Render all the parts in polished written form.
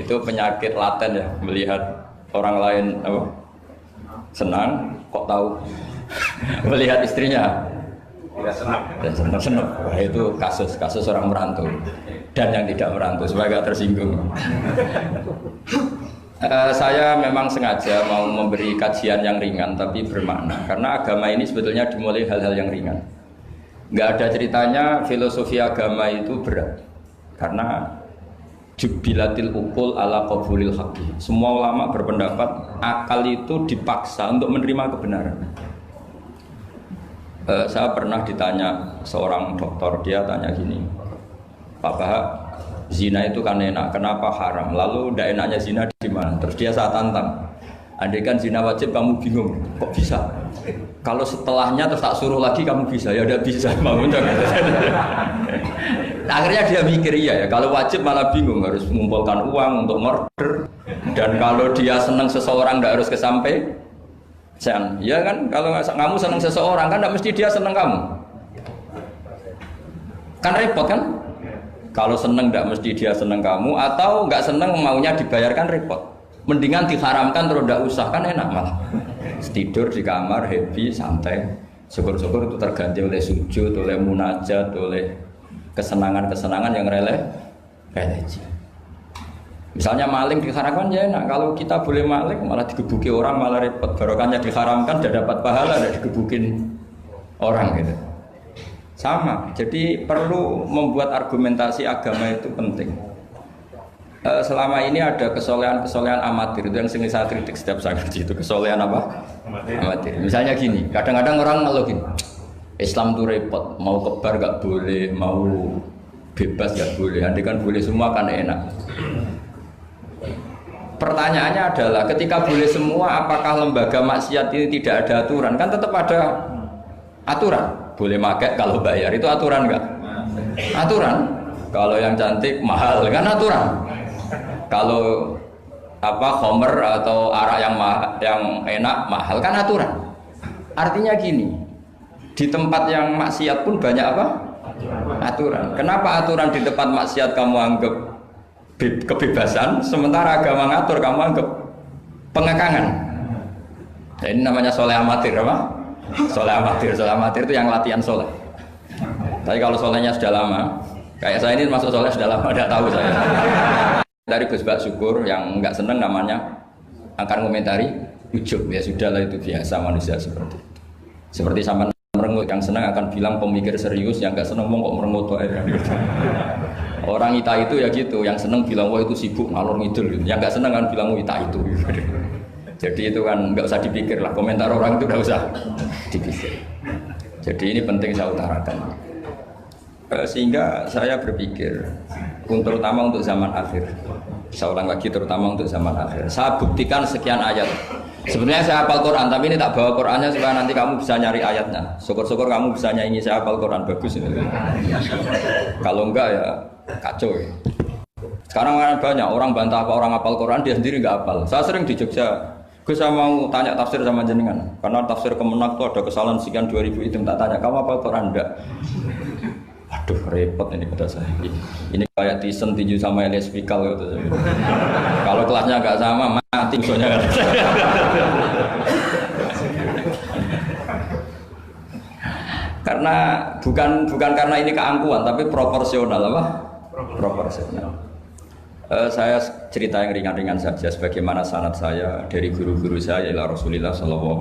Itu penyakit laten ya, melihat orang lain apa? Senang, kok tahu melihat istrinya Tidak senang. dan senang. Wah, itu kasus orang merantau dan yang tidak merantau supaya gak tersinggung. Saya memang sengaja mau memberi kajian yang ringan tapi bermakna karena agama ini sebetulnya dimulai hal-hal yang ringan. Nggak ada ceritanya filosofi agama itu berat karena jubilatil ukul ala qabulil haqqi. Semua ulama berpendapat akal itu dipaksa untuk menerima kebenaran. Saya pernah ditanya seorang dokter, dia tanya gini, Pak Bahak, zina itu kan enak, kenapa haram? Lalu tidak enaknya zina di mana? Terus dia saya tantang, andai kan zina wajib kamu bingung, kok bisa? Kalau setelahnya terus tak suruh lagi kamu bisa, ya udah bisa. Akhirnya dia mikir ya, kalau wajib malah bingung, harus mengumpulkan uang untuk murder. Dan kalau dia senang seseorang tidak harus kesampaian. Ya kan, kalau kamu senang seseorang kan tidak mesti dia senang kamu. Kan repot kan? Kalau senang tidak mesti dia senang kamu, atau nggak senang maunya dibayarkan repot. Mendingan diharamkan terus tidak usah, kan enak malah. Tidur di kamar happy santai. Syukur-syukur itu terganti oleh sujud, oleh munajat, oleh kesenangan-kesenangan yang religi. Misalnya maling diharamkan ya enak. Kalau kita boleh maling malah digebuki orang malah repot. Barokahnya diharamkan dan dapat pahala dan digebukin orang gitu. Sama. Jadi perlu membuat argumentasi agama itu penting. Selama ini ada kesolehan amatir itu yang sering saya kritik setiap saya ngaji itu kesolehan apa? Amatir. Misalnya gini, kadang-kadang orang ngeluh gini, Islam itu repot, mau kebar gak boleh, mau bebas gak boleh, andai kan boleh semua kan enak. Pertanyaannya adalah ketika boleh semua, apakah lembaga maksiat ini tidak ada aturan? Kan tetap ada aturan. Boleh pakai kalau bayar, itu aturan enggak? Aturan. Kalau yang cantik mahal kan aturan. Kalau khomer atau arak yang enak mahal kan aturan. Artinya gini, di tempat yang maksiat pun banyak apa? Aturan. Kenapa aturan di tempat maksiat kamu anggap kebebasan, sementara agama ngatur kamu anggap pengekangan? Nah, ini namanya soleh amatir apa? Soleh amatir itu yang latihan soleh. Tapi kalau solehnya sudah lama, kayak saya ini masuk soleh sudah lama, tidak tahu saya. Dari Gus Bak Syukur yang nggak seneng namanya akan komentari ujub, ya sudahlah itu biasa manusia seperti itu. Seperti sama merengut, yang senang akan bilang pemikir serius, yang nggak seneng kok merengut aja. Orang ita itu ya gitu, yang seneng bilang wah itu sibuk ngalor ngidul, yang nggak seneng kan bilang wah ita itu. Jadi itu kan nggak usah dipikir lah, komentar orang itu nggak usah dipikir. Jadi ini penting saya utarakan. Sehingga saya berpikir, terutama untuk zaman akhir. Saya ulang lagi, terutama untuk zaman akhir. Saya buktikan sekian ayat. Sebenarnya saya hafal Quran, tapi ini tak bawa Qurannya supaya nanti kamu bisa nyari ayatnya. Syukur-syukur kamu bisa nyanyi saya hafal Quran, bagus ini. Kalau enggak ya kacau ya. Sekarang banyak orang bantah apa orang hafal Quran, dia sendiri enggak hafal. Saya sering di Jogja, saya mau tanya tafsir sama jenengan, karena tafsir Kemenak itu ada kesalahan sekian 2000 itu, tak tanya kamu hafal Quran enggak? Aduh repot ini kata saya. Ini kayak Tyson tinju sama Elias Pikal gitu. Kalau kelasnya nggak sama mati musuhnya kan. Karena bukan karena ini keangkuhan, tapi proporsional apa? Proporsional. Saya cerita yang ringan-ringan saja, sebagaimana sanad saya dari guru-guru saya ialah Rasulullah SAW.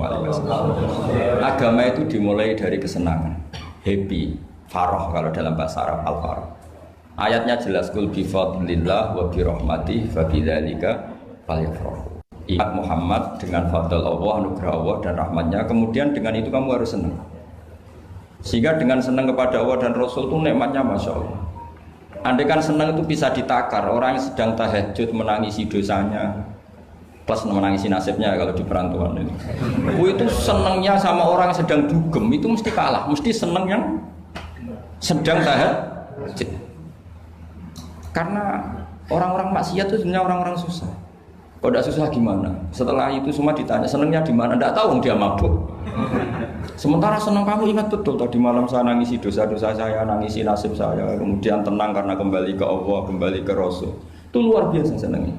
Agama itu dimulai dari kesenangan, happy. Faroh kalau dalam bahasa Arab al-faroh. Ayatnya jelas kul bi fadlillah wa bi rahmatih fa bidzalika falyafrahu. Ingat Muhammad dengan fadl Allah, anugerah Allah dan rahmatnya, kemudian dengan itu kamu harus senang. Sehingga dengan senang kepada Allah dan Rasul itu nikmatnya Masya Allah. Andai kan senang itu bisa ditakar, orang yang sedang tahajud menangisi dosanya plus menangisi nasibnya kalau di perantauan itu. Itu senangnya sama orang yang sedang dugem itu mesti kalah, mesti senang yang sedang tahajud. Karena orang-orang maksiat itu sebenarnya orang-orang susah. Kalau tidak susah gimana? Setelah itu semua ditanya senangnya di mana? Tidak tahu dia mabuk. Sementara senang kamu ingat betul tadi malam saya nangisi dosa-dosa saya, nangisi nasib saya, kemudian tenang karena kembali ke Allah, kembali ke Rasul. Itu luar biasa senangnya.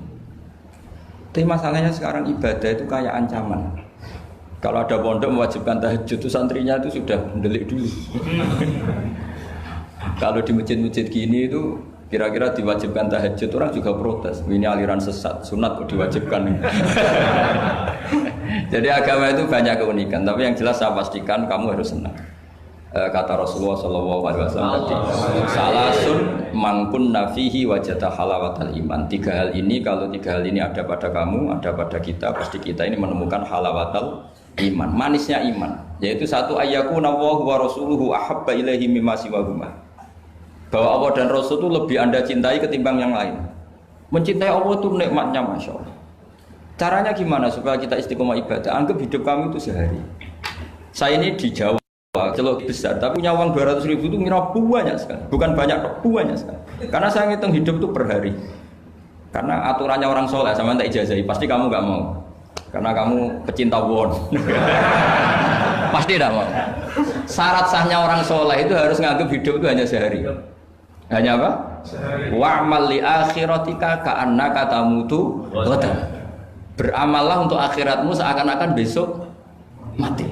Tapi masalahnya sekarang ibadah itu kayak ancaman. Kalau ada pondok mewajibkan tahajud, itu santrinya itu sudah mendelik dulu. Kalau di masjid-masjid gini itu kira-kira diwajibkan tahajud, orang juga protes. Ini aliran sesat, sunat kok diwajibkan. Jadi agama itu banyak keunikan, tapi yang jelas saya pastikan kamu harus senang. Kata Rasulullah SAW tadi, salasun mangkun nafihi wajata halawatal iman. 3 hal ini, kalau 3 hal ini ada pada kamu, ada pada kita, pasti kita ini menemukan halawatal iman, manisnya iman. Yaitu satu, ayyakuna Allahu wa rasuluhu ahabba ilaihi mimma siwahuma. Bahwa Allah dan Rasul itu lebih Anda cintai ketimbang yang lain. Mencintai Allah itu nikmatnya Masya Allah. Caranya gimana supaya kita istiqomah ibadah? Anggap hidup kamu itu sehari. Saya ini di Jawa celok besar, tapi punya uang 200.000 itu ngira banyak sekali. Bukan banyak, banyak sekali. Karena saya ngitung hidup itu per hari. Karena aturannya orang soleh, sama tak ijazahi, pasti kamu nggak mau. Karena kamu pecinta won. Pasti tidak mau. Syarat sahnya orang soleh itu harus nganggap hidup itu hanya sehari. Hanya apa? Wa'mal li akhiratika ka'annaka tamutu ghadan. Beramallah untuk akhiratmu seakan-akan besok mati.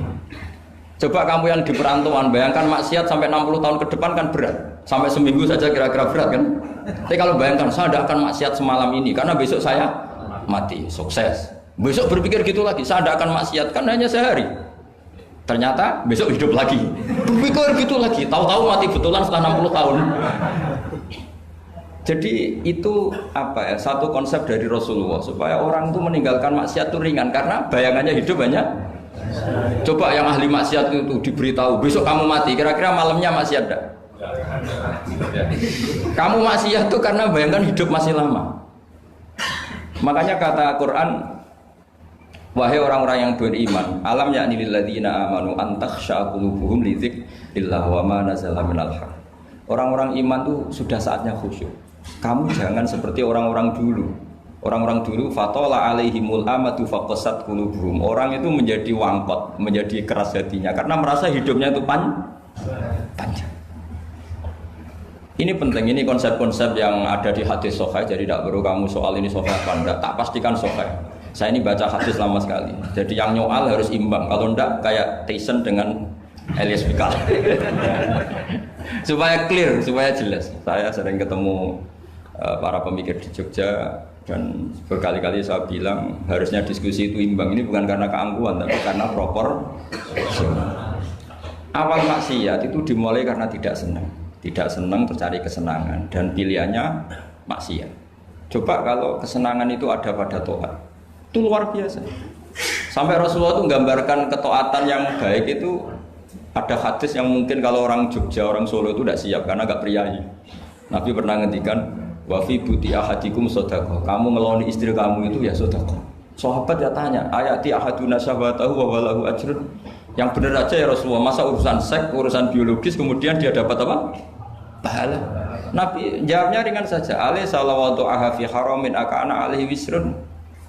Coba kamu yang di perantauan, bayangkan maksiat sampai 60 tahun ke depan kan berat. Sampai seminggu saja kira-kira berat kan. Tapi kalau bayangkan saya tidak akan maksiat semalam ini karena besok saya mati, sukses. Besok berpikir gitu lagi, saya tidak akan maksiat kan hanya sehari. Ternyata besok hidup lagi. Berpikir gitu lagi, tahu-tahu mati betulan setelah 60 tahun. Jadi itu apa ya, satu konsep dari Rasulullah supaya orang itu meninggalkan maksiat itu ringan karena bayangannya hidup banyak. Coba yang ahli maksiat itu diberitahu besok kamu mati, kira-kira malamnya maksiat enggak? Kamu maksiat itu karena bayangkan hidup masih lama. Makanya kata Quran, wahai orang-orang yang beriman, alam ya'ni lil ladzina amanu an takhsha qulubuhum li dzikrillah wa ma nazala minal haq. Orang-orang iman itu sudah saatnya khusyuk. Kamu jangan seperti orang-orang dulu. Orang-orang dulu fatola alaihimul amatu faqasat qulubuhum. Orang itu menjadi wangkot, menjadi keras hatinya karena merasa hidupnya itu panjang. Ini penting, ini konsep-konsep yang ada di hadis sahih. Jadi tidak perlu kamu soal ini sahih apa enggak, tak pastikan sahih. Saya ini baca hadis lama sekali. Jadi yang nyoal harus imbang. Kalau enggak kayak Tyson dengan Elias Pikal. Supaya clear, supaya jelas. Saya sering ketemu para pemikir di Jogja dan berkali-kali saya bilang harusnya diskusi itu imbang. Ini bukan karena keangkuhan tapi karena proper. Awal maksiat itu dimulai karena tidak senang tercari kesenangan dan pilihannya maksiat. Coba kalau kesenangan itu ada pada taat, itu luar biasa. Sampai Rasulullah itu menggambarkan ketaatan yang baik itu. Ada hadis yang mungkin kalau orang Jogja, orang Solo itu tidak siap karena agak priayi. Nabi pernah ngendikan, wa fi buti ahadikum shadaqah. Kamu ngeloni istri kamu itu ya sedekah. Sahabat ya tanya, ayati ahaduna syahwatahu wa walahu ajrun. Yang benar aja ya Rasulullah, masa urusan seks, urusan biologis kemudian dia dapat apa? Pahala. Nabi jawabnya ringan saja, alaihi salawatu aha fi haramin akana alaihi wisrun.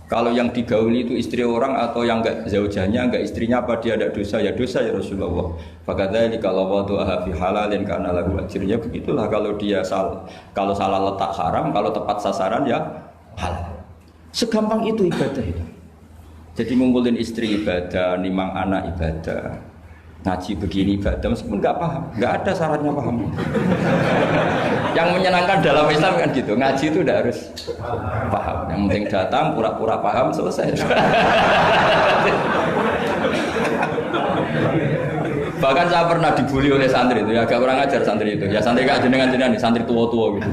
Kalau yang digauli itu istri orang atau yang enggak zaujahnya, enggak istrinya, apa dia ada dosa? Ya dosa ya Rasulullah. Fakadzalika kalau wada'aha fi halalin kana lahu ajrnya. Begitulah kalau dia kalau salah letak haram, kalau tepat sasaran ya halal. Segampang itu ibadah itu. Jadi ngumpulin istri ibadah, nimang anak ibadah, ngaji begini ibadah meskipun enggak paham, enggak ada syaratnya paham. Yang menyenangkan dalam Islam kan gitu, ngaji itu udah harus paham. Yang penting datang pura-pura paham selesai. Bahkan saya pernah dibully oleh santri itu, ya agak kurang ajar santri itu. Ya santri gak jenengan-jenengan nih, santri tua-tua gitu.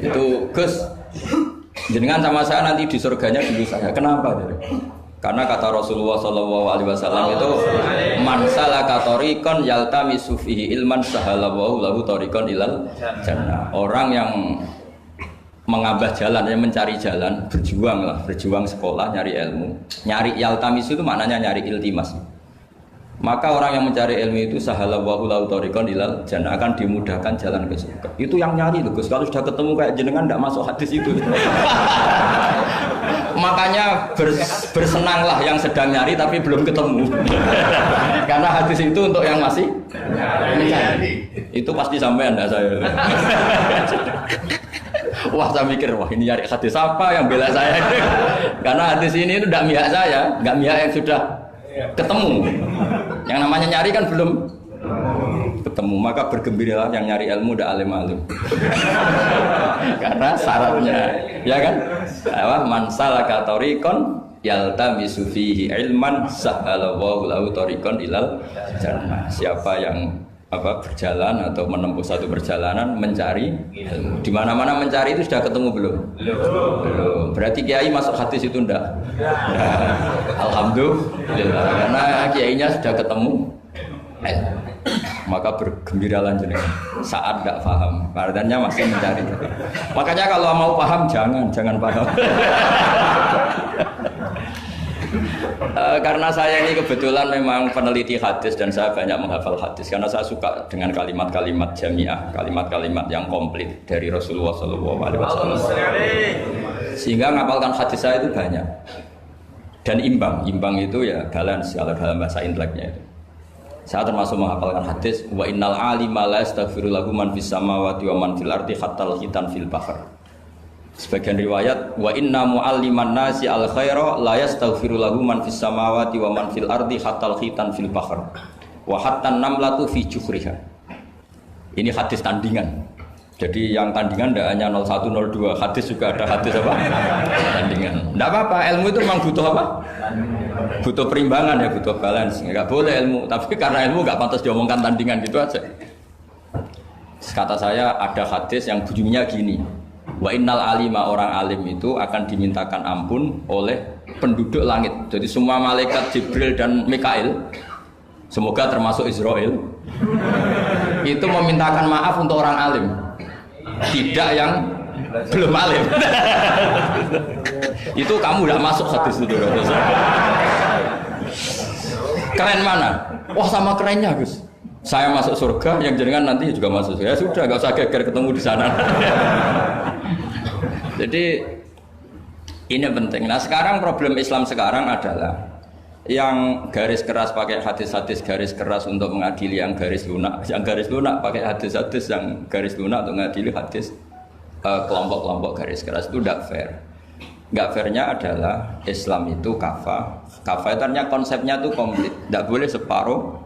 Itu Gus, jenengan sama saya nanti di surganya dulu saya. Kenapa? Karena kata Rasulullah SAW itu man salaka tariqan yaltamisu fihi ilman sahalallahu lahu tariqan ilal jannah. Orang yang mengambah jalan, yang mencari jalan, berjuang sekolah, nyari ilmu. Nyari yaltamisu itu maknanya nyari iltimas. Maka orang yang mencari ilmu itu sahalallahu lahu tariqan ilal jannah, akan dimudahkan jalan ke surga. Itu yang nyari loh Gus. Kalau sudah ketemu kayak jenengan enggak masuk hadis itu. Makanya bersenanglah yang sedang nyari tapi belum ketemu. Karena hadis itu untuk yang masih mencari. Itu pasti sampai Anda saya. Wah saya mikir, wah ini nyari hadis apa yang bela saya? Karena hadis ini itu tidak mihak saya, nggak mihak yang sudah ketemu. Yang namanya nyari kan belum ketemu, maka bergembiralah yang nyari ilmu udah alim-alim. Karena syaratnya, ya kan? Man salaka tariqan yaltamisu fihi ilman sahhalallahu lahu tariqan ilal jannah. Siapa yang berjalan atau menempuh satu perjalanan mencari ilmu. Di mana-mana mencari itu sudah ketemu belum? Belum. Berarti kiai masuk hadis itu enggak? Alhamdulillah. Karena kiainya sudah ketemu ilmu. Maka bergembiralah jenengan saat enggak paham. Artinya masih mencari. Makanya kalau mau paham jangan paham. Karena saya ini kebetulan memang peneliti hadis dan saya banyak menghafal hadis karena saya suka dengan kalimat-kalimat jamiah, kalimat-kalimat yang komplit dari Rasulullah SAW. Sehingga ngapalkan hadis saya itu banyak dan imbang itu ya balance kalau dalam bahasa inteleknya itu. Saya termasuk menghafalkan hadis wa innal alima la yastaghfiru lahu man fis samawati wa man fil ardi hatta al-hitan fil bahr. Sebagian riwayat wa inna mu'alliman nasi al khaira la yastaghfiru lahu man fis samawati wa man fil ardi hatta al-khitan fil bahr wa hatta an-namlatu fi juhriha. Ini hadis tandingan. Jadi yang tandingan tidak hanya 01 02, hadis juga ada hadis apa? Tandingan. Enggak apa-apa, ilmu itu memang butuh apa? Butuh perimbangan ya, butuh balance. Enggak boleh ilmu, tapi karena ilmu enggak pantas diomongkan tandingan gitu aja. Kata saya ada hadis yang bunyinya gini. Wa innal alima, orang alim itu akan dimintakan ampun oleh penduduk langit. Jadi semua malaikat Jibril dan Mikail, semoga termasuk Israel, itu memintakan maaf untuk orang alim, tidak yang belum alim. Itu kamu tidak masuk hadis itu. Keren mana? Wah sama kerennya Gus. Saya masuk surga, yang jenengan nanti juga masuk. Ya sudah, nggak usah geger ketemu di sana. Jadi ini penting. Nah sekarang problem Islam sekarang adalah yang garis keras pakai hadis-hadis garis keras untuk mengadili yang garis lunak pakai hadis-hadis yang garis lunak untuk mengadili hadis kelompok-kelompok garis keras itu tidak fair. Nggak fairnya adalah Islam itu kafah itu artinya konsepnya itu komplit, tidak boleh separuh.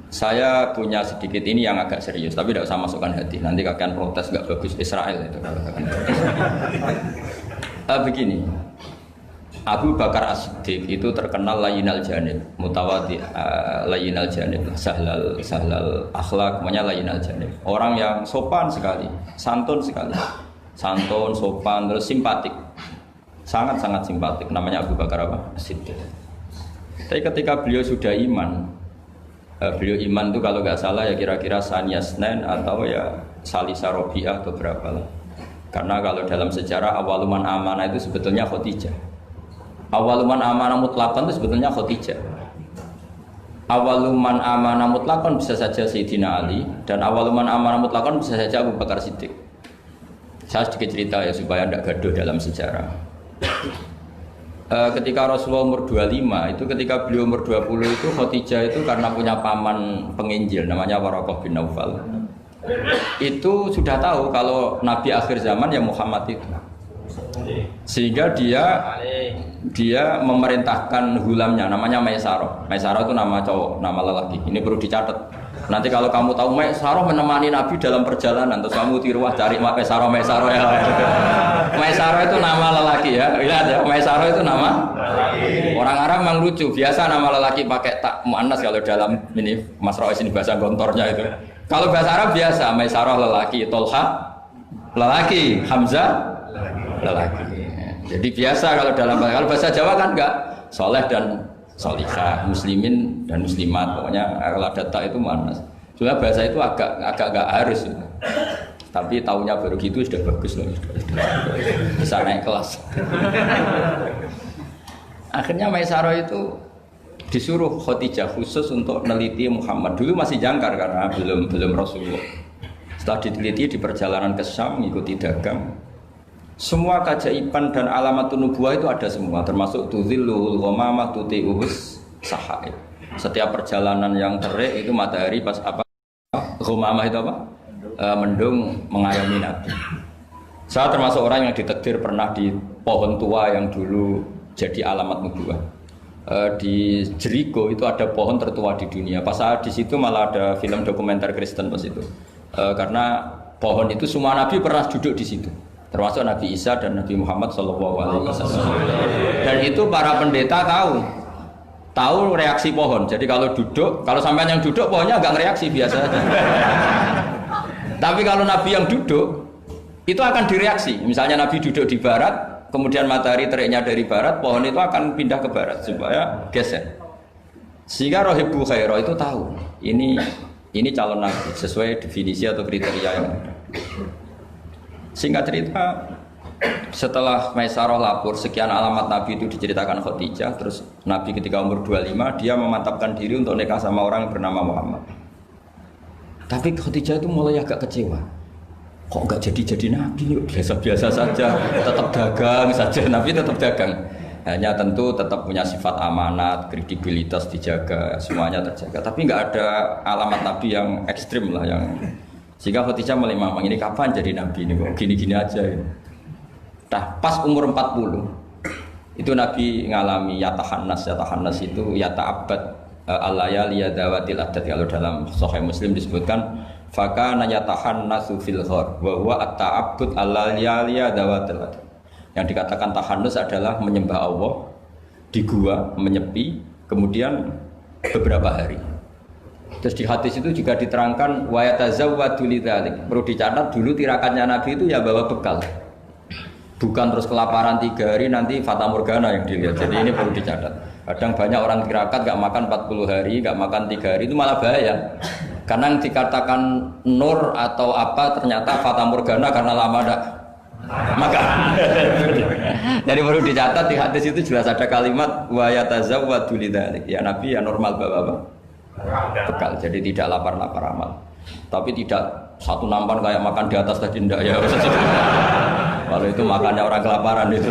Saya punya sedikit ini yang agak serius, tapi tidak usah masukkan hati. Nanti kalian protes nggak bagus Israel itu. Begini, Abu Bakar As-Siddiq itu terkenal layinal janib, mutawadi layinal janib, sahlal akhlak, namanya layinal janib. Orang yang sopan sekali, santun sekali, santun, sopan, terus simpatik, sangat simpatik. Namanya Abu Bakar apa? As-Siddiq. Tapi ketika beliau sudah iman, beliau iman itu kalau nggak salah ya kira-kira Saniyah Snen atau ya Salisa Robiah atau berapa lah. Karena kalau dalam sejarah awaluman amanah itu sebetulnya Khadijah. Awaluman amanah mutlakon itu sebetulnya Khadijah. Awaluman amanah mutlakon bisa saja Sayyidina Ali dan awaluman amanah mutlakon bisa saja Abu Bakar Siddiq. Saya sedikit cerita ya supaya tidak gaduh dalam sejarah. Ketika Rasulullah umur 25 itu ketika beliau umur 20 itu Khadijah itu karena punya paman penginjil namanya Waraqah bin Naufal itu sudah tahu kalau Nabi akhir zaman ya Muhammad itu, sehingga dia memerintahkan hulamnya namanya Maisarah. Maisarah itu nama cowok, nama lelaki. Ini perlu dicatat. Nanti kalau kamu tahu Maisarah menemani Nabi dalam perjalanan, terus kamu tiruah cari Maisarah ya. Maisarah itu nama lelaki ya. Lihat ya, Maisarah itu nama. Orang Arab memang lucu. Biasa nama lelaki pakai tak muannas kalau dalam ini Mas Rois ini bahasa gontornya itu. Kalau bahasa Arab biasa Maisarah lelaki, Tolha lelaki, Hamzah lelaki. Jadi biasa kalau bahasa Jawa kan enggak soleh dan solihah, muslimin dan muslimat, pokoknya kalau ada tak itu manas. Soalnya bahasa itu agak enggak harus. Tapi tahunya baru gitu sudah bagus loh. Bisa naik kelas. Akhirnya Maisarah itu disuruh Khadijah khusus untuk meneliti Muhammad. Dulu masih jangkar karena belum Rasulullah. Setelah diteliti di perjalanan ke Syam mengikuti dagang, semua keajaiban dan alamatun nubuwah itu ada semua, termasuk tuzilluhul ghamamah tuti'uhus sahaib. Setiap perjalanan yang terik itu matahari pas apa? Ghamamah itu apa? mendung mengayomi Nabi. Saya termasuk orang yang ditakdir pernah di pohon tua yang dulu jadi alamat nubuwah. Di Jericho itu ada pohon tertua di dunia. Pas saat di situ malah ada film dokumenter Kristen pas itu. Karena pohon itu semua Nabi pernah duduk di situ, termasuk Nabi Isa dan Nabi Muhammad SAW. Dan itu para pendeta tahu reaksi pohon. Jadi kalau duduk, kalau sampean yang duduk pohonnya agak reaksi biasa aja. Tapi kalau Nabi yang duduk itu akan direaksi. Misalnya Nabi duduk di barat, kemudian matahari teriknya dari barat, pohon itu akan pindah ke barat supaya geser. Sehingga Rohibu Khairo itu tahu ini calon Nabi sesuai definisi atau kriteria yang ada. Singkat cerita, setelah Maisarah lapor sekian alamat Nabi itu diceritakan Khadijah, terus Nabi ketika umur 25 dia memantapkan diri untuk nikah sama orang yang bernama Muhammad. Tapi Khadijah itu mulai agak kecewa. Kok enggak jadi Nabi? Biasa-biasa saja, tetap dagang saja. Nabi tetap dagang. Hanya tentu tetap punya sifat amanat, kredibilitas dijaga, semuanya terjaga. Tapi enggak ada alamat Nabi yang ekstrim lah yang sehingga Khadijah mulai mamang ini kapan jadi Nabi ini kok gini-gini aja ya. Nah, pas umur 40 itu Nabi ngalami yatahannas itu yata'abbad al-layali yadawatil adat. Kalau dalam Sahih Muslim disebutkan fakana yatahannasu fil ghar wa huwa at-ta'abbud al-layali yadawatil adat. Yang dikatakan tahannus adalah menyembah Allah di gua, menyepi, kemudian beberapa hari. Terus di hadis itu juga diterangkan wa yatazawwadu lidzalik. Perlu dicatat dulu tirakannya Nabi itu ya bawa bekal. Bukan terus kelaparan 3 hari nanti fata morgana yang dilihat. Jadi ini perlu dicatat. Kadang banyak orang tirakat gak makan 40 hari, gak makan 3 hari itu malah bahaya. Karena yang dikatakan nur atau apa ternyata fata morgana karena lama gak makan. Jadi perlu dicatat di hadis itu jelas ada kalimat wa yatazawwadu lidzalik. Ya Nabi ya normal bawa apa? Bekal. Jadi tidak lapar-lapar amal. Tapi tidak satu nampan kayak makan di atas tadi ndak ya. Kalau itu makannya orang kelaparan itu.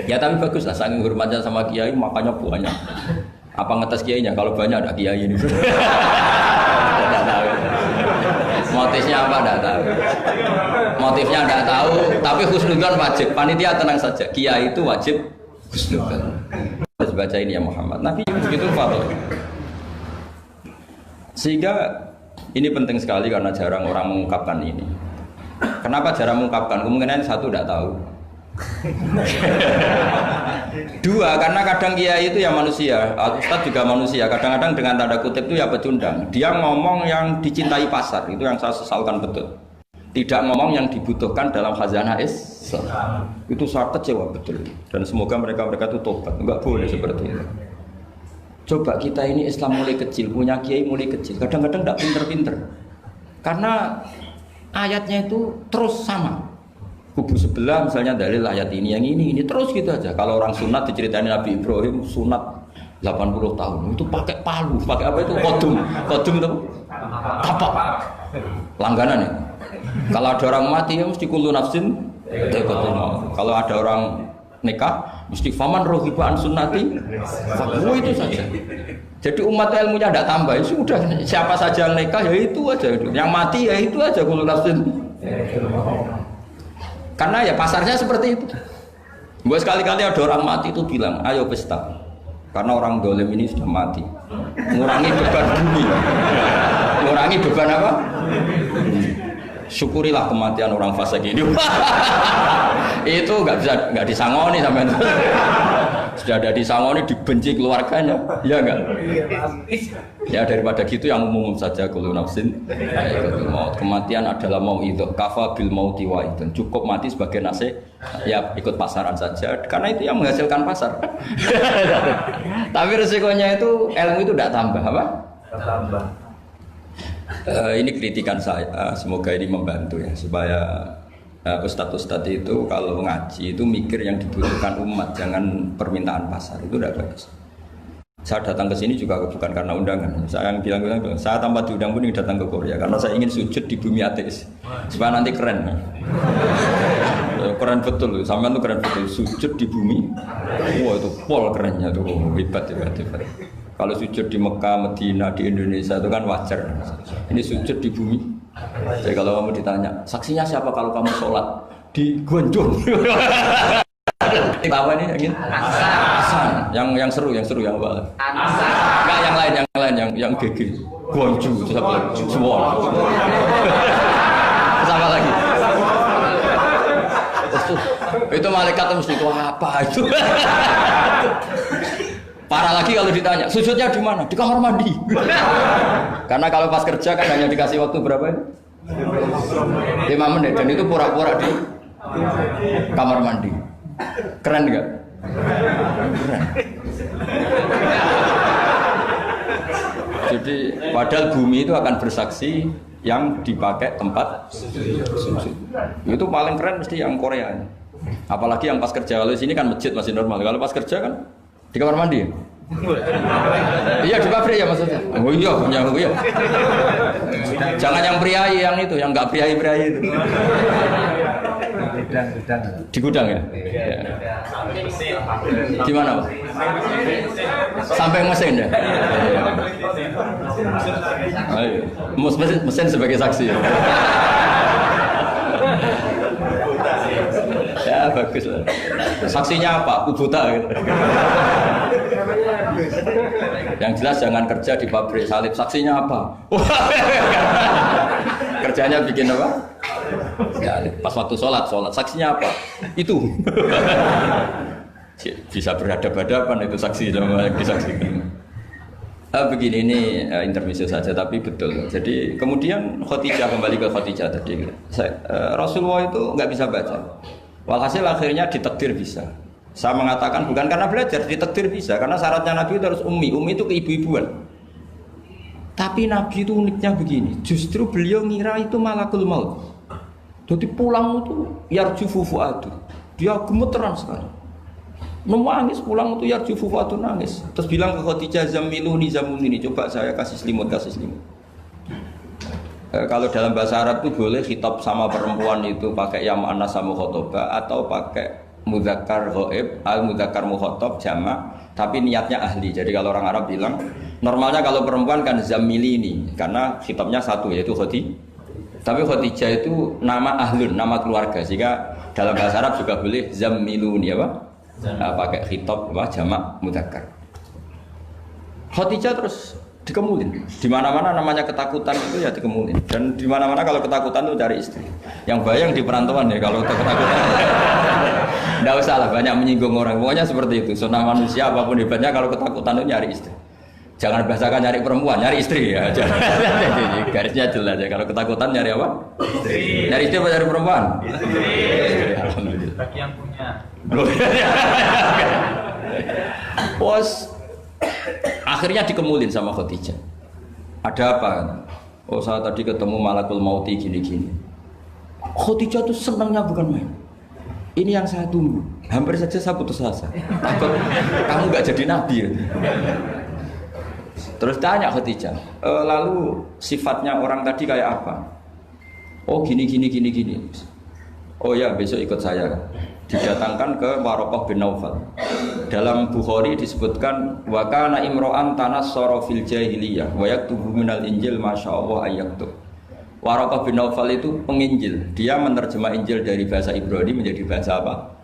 Ya tapi bagus lah, saking hormatnya sama kiai makannya banyak. Apa ngetes kiainya? Kalau banyak ada kiai ini. Tidak tahu. Motifnya apa tidak tahu. Motifnya tidak tahu. Tapi husnudzon wajib. Panitia tenang saja. Kiai itu wajib husnudzon. Harus baca ini ya Muhammad. Nabi begitu fatwa. Sehingga ini penting sekali karena jarang orang mengungkapkan ini. Kenapa jarang mengungkapkan? Kemungkinan satu tidak tahu. Dua, karena kadang kiai itu ya manusia, Ustadz juga manusia. Kadang-kadang dengan tanda kutip itu ya pecundang. Dia ngomong yang dicintai pasar, itu yang saya sesalkan betul. Tidak ngomong yang dibutuhkan dalam khazanah Islam. Itu saya kecewa betul. Dan semoga mereka itu tobat. Enggak boleh seperti itu. Coba kita ini Islam mulai kecil, punya kiai mulai kecil. Kadang-kadang tidak pinter-pinter. Karena ayatnya itu terus sama. Kubu sebelah misalnya dalil ayat ini, yang ini terus gitu aja. Kalau orang sunat diceritain Nabi Ibrahim sunat 80 tahun itu pakai palu, pakai apa itu kodum itu kapak langganan ya. Kalau ada orang mati ya mesti kullu nafsin dha'iqatul maut. Kalau ada orang nikah mesti faman rohiba an sunnati fakhu itu saja. Jadi umat ilmunya tidak tambah, ya sudah siapa saja yang nikah ya itu aja, yang mati ya itu aja kullu nafsin. Karena ya pasarnya seperti itu. Buat sekali-kali ada orang mati itu bilang, ayo pesta. Karena orang dolim ini sudah mati. Ngurangi beban bumi. Ngurangi beban apa? Syukurilah kematian orang fasik ini. Itu nggak disangoni sampai itu. Sudah ada disangoni, dibenci keluarganya, ya enggak? Ya daripada gitu yang umum saja kullu nafsin dha'iqatul maut. Kematian adalah mau'idhah, kafa bil mauti wa'idun. Cukup mati sebagai nasihat, ya ikut pasaran saja. Karena itu yang menghasilkan pasar. Tapi resikonya itu ilmu itu tidak tambah apa? Tambah. Ini kritikan saya, semoga ini membantu ya supaya ustadz-ustadz itu kalau ngaji itu mikir yang dibutuhkan umat, jangan permintaan pasar, itu udah bagus. Saya datang ke sini juga bukan karena undangan. Saya yang bilang saya tanpa diundang pun datang ke Korea karena saya ingin sujud di bumi ateis supaya nanti keren. Keren betul, sampean tuh keren betul, sujud di bumi. Wah itu pol kerennya tuh, hebat. Kalau sujud di Mekah, Medina, di Indonesia itu kan wajar. Ini sujud di bumi. Jadi kalau kamu ditanya, saksinya siapa kalau kamu sholat di Gonjong? Tahu ini yang ini? Hasan. Yang seru yang apa? Enggak yang lain yang GG. Gonju itu apa? Suwon. Sama lagi. Itu malaikat mesti itu apa itu? Parah lagi kalau ditanya, sujudnya di mana? Di kamar mandi. Karena kalau pas kerja kan hanya dikasih waktu berapa ini? 5 menit dan itu pura-pura di kamar mandi. Keren nggak? Keren. Jadi padahal bumi itu akan bersaksi yang dipakai tempat sujud. Itu paling keren mesti yang Korea. Apalagi yang pas kerja. Kalau di sini kan masjid masih normal. Kalau pas kerja kan di kamar mandi. Iya di pabrik ya maksudnya. Oh iya, iya. Jangan yang priai yang itu, yang nggak priai itu. Di gudang ya? Ya. Gimana Pak? Sampai mesin ya? Ayo. Mesin sebagai saksi ya? Ya bagus lah. Saksinya apa? Kubuta gitu. Yang jelas jangan kerja di pabrik salib. Saksinya apa? Kerjanya bikin apa? Ya, pas waktu sholat. Saksinya apa? Itu. Bisa berhadapan-hadapan itu saksi sama yang disaksikan. Begini ini intermezzo saja tapi betul. Jadi kemudian Khadijah kembali ke Khadijah tadi. Rasulullah itu nggak bisa baca. Walhasil akhirnya ditakdir bisa. Saya mengatakan bukan karena belajar, ditakdir bisa. Karena syaratnya Nabi itu harus ummi. Ummi itu keibu-ibuan. Tapi Nabi itu uniknya begini. Justru beliau ngira itu malakul maut. Jadi pulang itu yarjufu fuadu. Dia gemeteran sekali. Nangis pulang itu yarjufu fuadu nangis. Terus bilang ke Khadijah zamiluni zamulini. Coba saya kasih selimut. Kalau dalam bahasa Arab itu boleh khitab sama perempuan itu pakai ya mu'annas sama khotoba atau pakai mudzakkar ghaib, al-mudzakkar mukhatab jamak, tapi niatnya ahli. Jadi kalau orang Arab bilang, normalnya kalau perempuan kan zamilini karena khitabnya satu yaitu Khadijah. Tapi Khadijah itu nama ahlun, nama keluarga. Sehingga dalam bahasa Arab juga boleh zamiluni apa? Pakai khitab apa jamak mudzakkar. Khadijah terus dikemulin. Di mana-mana namanya ketakutan itu ya dikemulin. Dan di mana-mana kalau ketakutan itu cari istri. Yang bayang di perantauan ya kalau ketakutan. Enggak usah lah banyak menyinggung orang. Pokoknya seperti itu. Sunnah manusia apapun hebatnya kalau ketakutan itu nyari istri. Jangan bahasakan nyari perempuan, nyari istri ya. Jadi garisnya jelas ya. Kalau ketakutan nyari apa? Istri. Nyari istri apa nyari perempuan? Istri. Alhamdulillah. Bagi yang punya. Bos. Akhirnya dikemulin sama Khadijah. Ada apa? Oh saya tadi ketemu malakul mauti gini-gini. Khadijah tuh senangnya bukan main. Ini yang saya tunggu. Hampir saja saya putus asa. Takut kamu nggak jadi nabi. Ya? Terus tanya Khadijah, lalu sifatnya orang tadi kayak apa? Oh gini. Oh ya besok ikut saya. Didatangkan ke Waraqah bin Naufal. Dalam Bukhari disebutkan wa kana imro'an tanassara fil jahiliyah wa yaktubu minal injil masyaallah ayaktub. Waraqah bin Naufal itu penginjil. Dia menerjemah Injil dari bahasa Ibrani menjadi bahasa apa?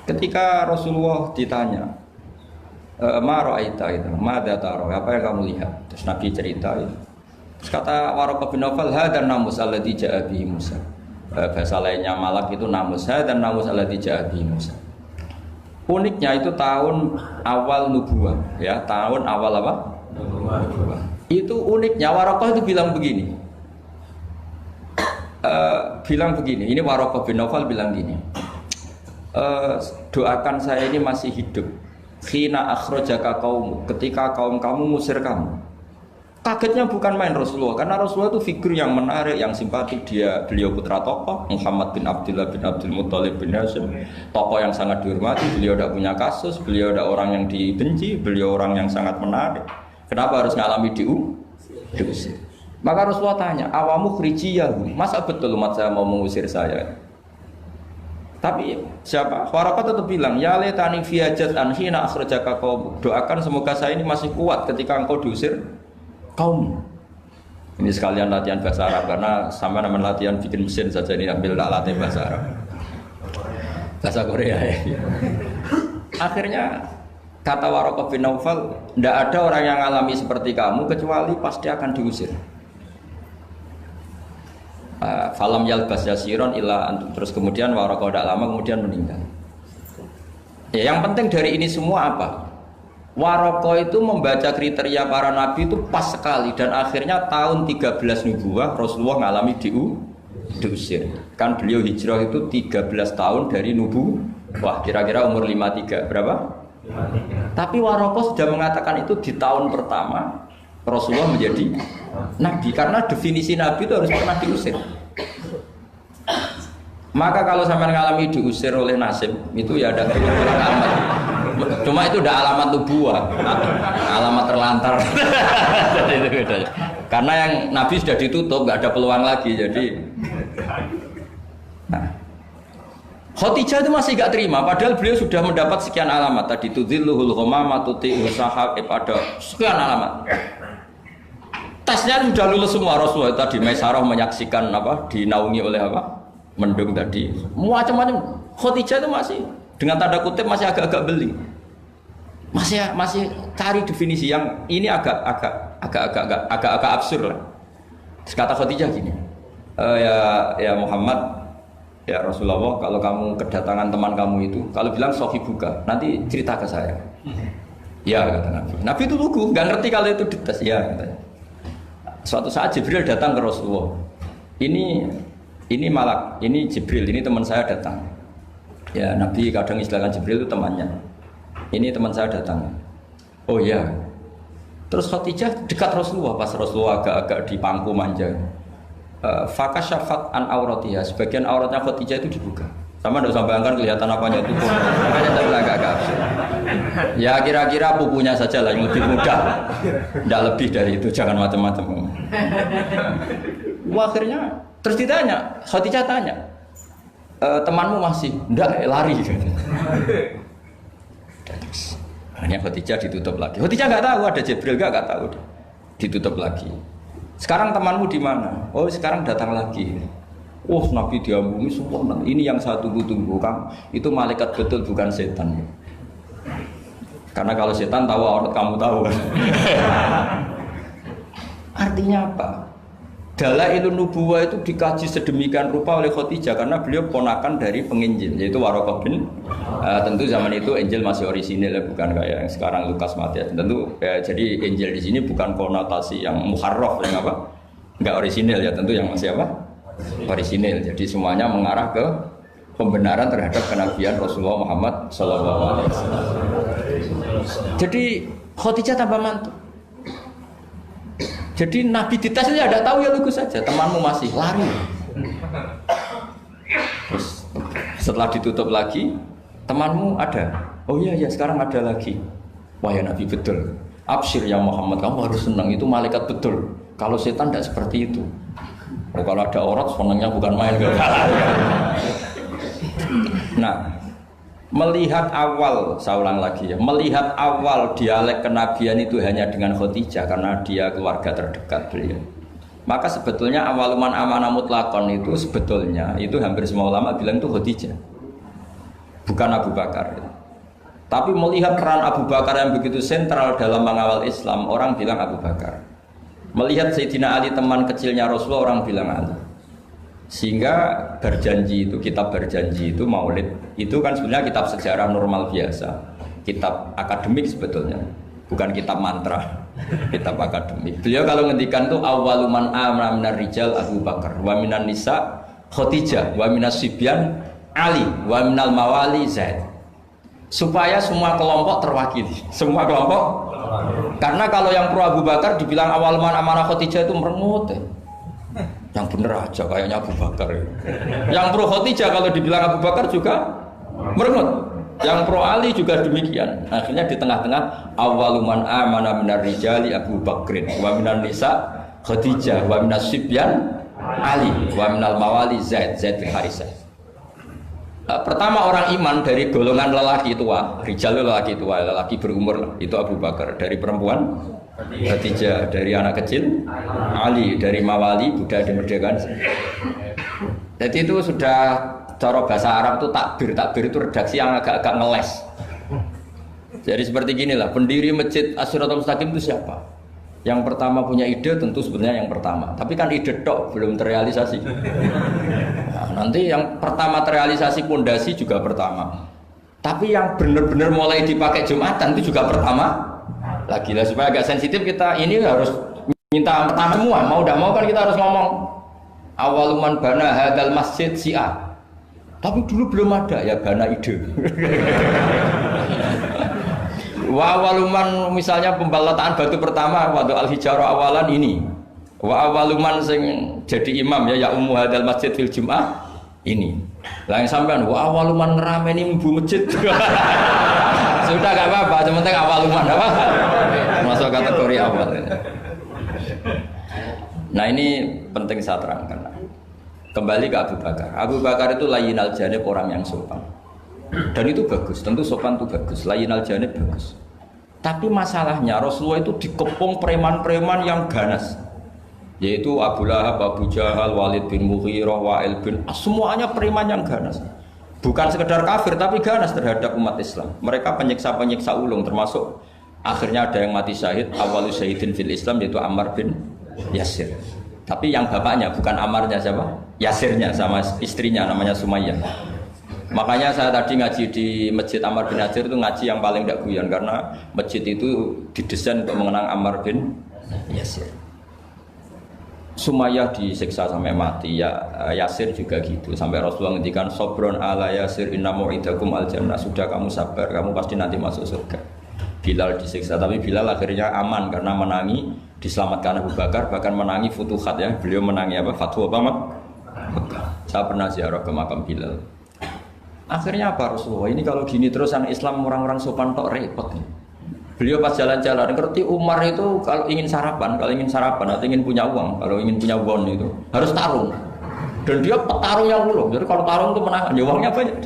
Ketika Rasulullah ditanya, ma ra'aita itu, madza tara? Apa yang kamu lihat? Terus Nabi cerita itu. Terus kata Waraqah bin Naufal, hadan namus alladzi ja'a bihi Musa. Bahasa lainnya malak itu namus dan namus alladzi ja'a bihi Musa. Uniknya itu tahun awal nubuwah, ya tahun awal apa? Nubuwah. Itu uniknya Waraqah itu bilang begini. Ini Waraqah bin Naufal bilang gini. Doakan saya ini masih hidup. Khina akhrajaka qaum, ketika kaum kamu ngusir kamu. Kagetnya bukan main Rasulullah, karena Rasulullah itu figur yang menarik, yang simpatik. Beliau putra tokoh, Muhammad bin Abdullah bin Abdul Muttalib bin Hashim, tokoh yang sangat dihormati. Beliau tidak punya kasus, beliau tidak orang yang dibenci, beliau orang yang sangat menarik. Kenapa harus ngalami diusir? Maka Rasulullah tanya, awamu khrijiyahu, masa betul umat saya mau mengusir saya? Tapi siapa? Waraqah tetap bilang, ya letani fiyajat anhina akhrajaka qaum. Doakan semoga saya ini masih kuat ketika engkau diusir kaum. Ini sekalian latihan bahasa Arab karena sama nama latihan bikin mesin saja ini ambil tak latih bahasa Arab. Bahasa Korea ya. Akhirnya kata Waraqah bin Naufal, tidak ada orang yang alami seperti kamu kecuali pasti akan diusir. Falam yalbas yasiron illa antum. Terus kemudian Waraqah tidak lama kemudian meninggal. Ya, yang penting dari ini semua apa? Waraqah itu membaca kriteria para nabi itu pas sekali dan akhirnya tahun 13 nubuwah Rasulullah ngalami diusir. Kan beliau hijrah itu 13 tahun dari nubuwah, kira-kira umur 53 berapa? 53. Tapi Waraqah sudah mengatakan itu di tahun pertama Rasulullah menjadi nabi, karena definisi nabi itu harus pernah diusir. Maka kalau sampai mengalami diusir oleh nasib itu ya ada alamat. Cuma itu udah alamat nubuwah, alamat terlantar. Jadi itu bedanya. Karena yang nabi sudah ditutup, nggak ada peluang lagi. Jadi, nah, Khadijah itu masih nggak terima, padahal beliau sudah mendapat sekian alamat. Tadi tudzilluhul ghamamah tuti'u sahab, ada sekian alamat. Tesnya sudah lulus semua. Rasulullah tadi Maisarah menyaksikan apa, dinaungi oleh apa, mendung tadi, macam-macam. Khadijah itu masih dengan tanda kutip masih agak-agak beli, masih cari definisi yang ini agak absurd lah. Kata Khadijah gini, ya Muhammad, ya Rasulullah, kalau kamu kedatangan teman kamu itu, kalau bilang sohibuka, nanti cerita ke saya. Ya kata Nabi. Nabi itu lugu, nggak ngerti kalau itu dites. Ya katanya. Suatu saat Jibril datang ke Rasulullah. Ini malak, ini Jibril, ini teman saya datang. Ya Nabi kadang istilahkan Jibril itu temannya. Ini teman saya datang. Oh ya. Terus Khadijah dekat Rasulullah, pas Rasulullah agak-agak di pangku manja. Fakasyafat an auratiha, sebagian auratnya Khadijah itu dibuka. Sama enggak usah bayangkan kelihatan apanya itu. Makanya tadi agak-agak absurd. Ya kira-kira pupunya saja lah yang lebih mudah. Tidak lebih dari itu, jangan macam-macam. Wah, akhirnya terus ditanya, Khadijah tanya, temanmu masih? Enggak, lari. Hanya Khadijah ditutup lagi. Khadijah nggak tahu ada Jibril, nggak tahu. Ditutup lagi. Sekarang temanmu di mana? Oh, sekarang datang lagi. Oh, Nabi diambungi semua. Ini yang saya tunggu-tunggu, Kang. Itu malaikat betul, bukan setan. Karena kalau setan tahu aurat kamu tahu kan. Artinya apa? Dalailun nubuwah itu dikaji sedemikian rupa oleh Khadijah karena beliau ponakan dari penginjil, yaitu Waraqah bin. Tentu zaman itu Injil masih orisinil, bukan kayak yang sekarang Lukas Matius. Tentu jadi Injil di sini bukan konotasi yang muharraf, yang apa? Enggak orisinil ya, tentu yang masih apa? Orisinil. Jadi semuanya mengarah ke pembenaran terhadap kenabian Rasulullah Muhammad SAW. Jadi Khadijah tambah mantu. Jadi Nabi dites saja tidak tahu, ya lugu saja. Temanmu masih lari. Terus setelah ditutup lagi, temanmu ada. Oh iya ya, sekarang ada lagi. Wah ya Nabi betul. Absyir ya Muhammad, kamu harus senang, itu malaikat betul. Kalau setan tidak seperti itu. Oh, kalau ada aurat senangnya bukan main. Nah, melihat awal, saya ulang lagi ya, melihat awal dialek kenabian itu hanya dengan Khadijah karena dia keluarga terdekat beliau. Maka sebetulnya awaluman amanah mutlakon itu sebetulnya itu hampir semua ulama bilang itu Khadijah, bukan Abu Bakar. Tapi melihat peran Abu Bakar yang begitu sentral dalam mengawal Islam, orang bilang Abu Bakar. Melihat Sayyidina Ali teman kecilnya Rasulullah, orang bilang Ali. Sehingga berjanji itu, kitab berjanji itu, maulid itu kan sebenarnya kitab sejarah normal biasa, kitab akademik sebetulnya, bukan kitab mantra, kitab akademik. Beliau kalau ngendikan tuh awaluman amana minar rijal Abu Bakar, wa minan nisa Khadijah, wa minas sibyan Ali, wa minal mawali Zaid. Supaya semua kelompok terwakili, semua kelompok. Karena kalau yang pro Abu Bakar dibilang awaluman amanah Khadijah itu merengut. Yang bener aja kayaknya Abu Bakar. Yang pro Khadijah kalau dibilang Abu Bakar juga merengut. Yang pro Ali juga demikian. Akhirnya di tengah-tengah awaluman amana minar rijali Abu Bakrin, wa minan nisa Khadijah, wa minas sibyan Ali, wa minal mawali Zaid bin Harisah. Pertama orang iman dari golongan lelaki tua, rijal lelaki tua, lelaki berumur itu Abu Bakar. Dari perempuan Khadijah, dari anak kecil Ali, dari mawali budak dimerdekakan. Jadi itu sudah cara bahasa Arab itu takbir itu redaksi yang agak-agak ngeles. Jadi seperti ginilah, pendiri masjid As-Siratal Mustaqim itu siapa? Yang pertama punya ide tentu sebenarnya yang pertama, tapi kan ide tok belum terrealisasi. Nah, nanti yang pertama terrealisasi pondasi juga pertama, tapi yang benar-benar mulai dipakai Jumatan itu juga pertama. Lagi lah supaya agak sensitif kita ini harus minta pertama semua, mau tidak mau kan kita harus ngomong awaluman bana hadal masjid si'a. Tapi dulu belum ada ya bana ide. Wa awaluman misalnya pembalataan batu pertama waktu al-hijarah awalan ini. Wa awaluman sing jadi imam ya ummu hadal masjid fil jum'ah ini. Lah yang sampean wa awaluman ngerameni mlebu masjid. Sudah enggak apa-apa, cuma penting awaluman apa? Masuk kategori awal. Nah ini penting saya terangkan. Kembali ke Abu Bakar. Abu Bakar itu layyinal janib, orang yang sopan. Dan itu bagus, tentu sopan itu bagus. Layyinal janib bagus. Tapi masalahnya Rasulullah itu dikepung preman-preman yang ganas. Yaitu Abu Lahab, Abu Jahal, Walid bin Mughirah, Wa'il bin As, semuanya preman yang ganas. Bukan sekedar kafir tapi ganas terhadap umat Islam. Mereka penyiksa-penyiksa ulung, termasuk akhirnya ada yang mati syahid, awalu syahidin fil Islam, yaitu Ammar bin Yasir. Tapi yang bapaknya bukan Ammarnya, siapa? Yasirnya sama istrinya namanya Sumayyah. Makanya saya tadi ngaji di Masjid Ammar bin Yasir itu ngaji yang paling tidak guyon, karena masjid itu didesain untuk mengenang Ammar bin Yasir. Sumayyah disiksa sampai mati, ya Yasir juga gitu. Sampai Rasulullah ngendikan sobron ala Yasir inna mu'idakum al jannah, sudah kamu sabar, kamu pasti nanti masuk surga. Bilal disiksa, tapi Bilal akhirnya aman karena menangi, diselamatkan Abu Bakar, bahkan menangi futuhat ya. Beliau menangi apa? Fatwa apa? Saya pernah ziarah ke makam Bilal. Akhirnya apa Rasulullah? Ini kalau gini terus anak Islam orang-orang sopan tok repot. Beliau pas jalan-jalan ngerti Umar itu kalau ingin sarapan atau ingin punya uang, kalau ingin punya won itu harus tarung. Dan dia petarung yang ulung. Jadi kalau tarung itu menang, ya uangnya banyak.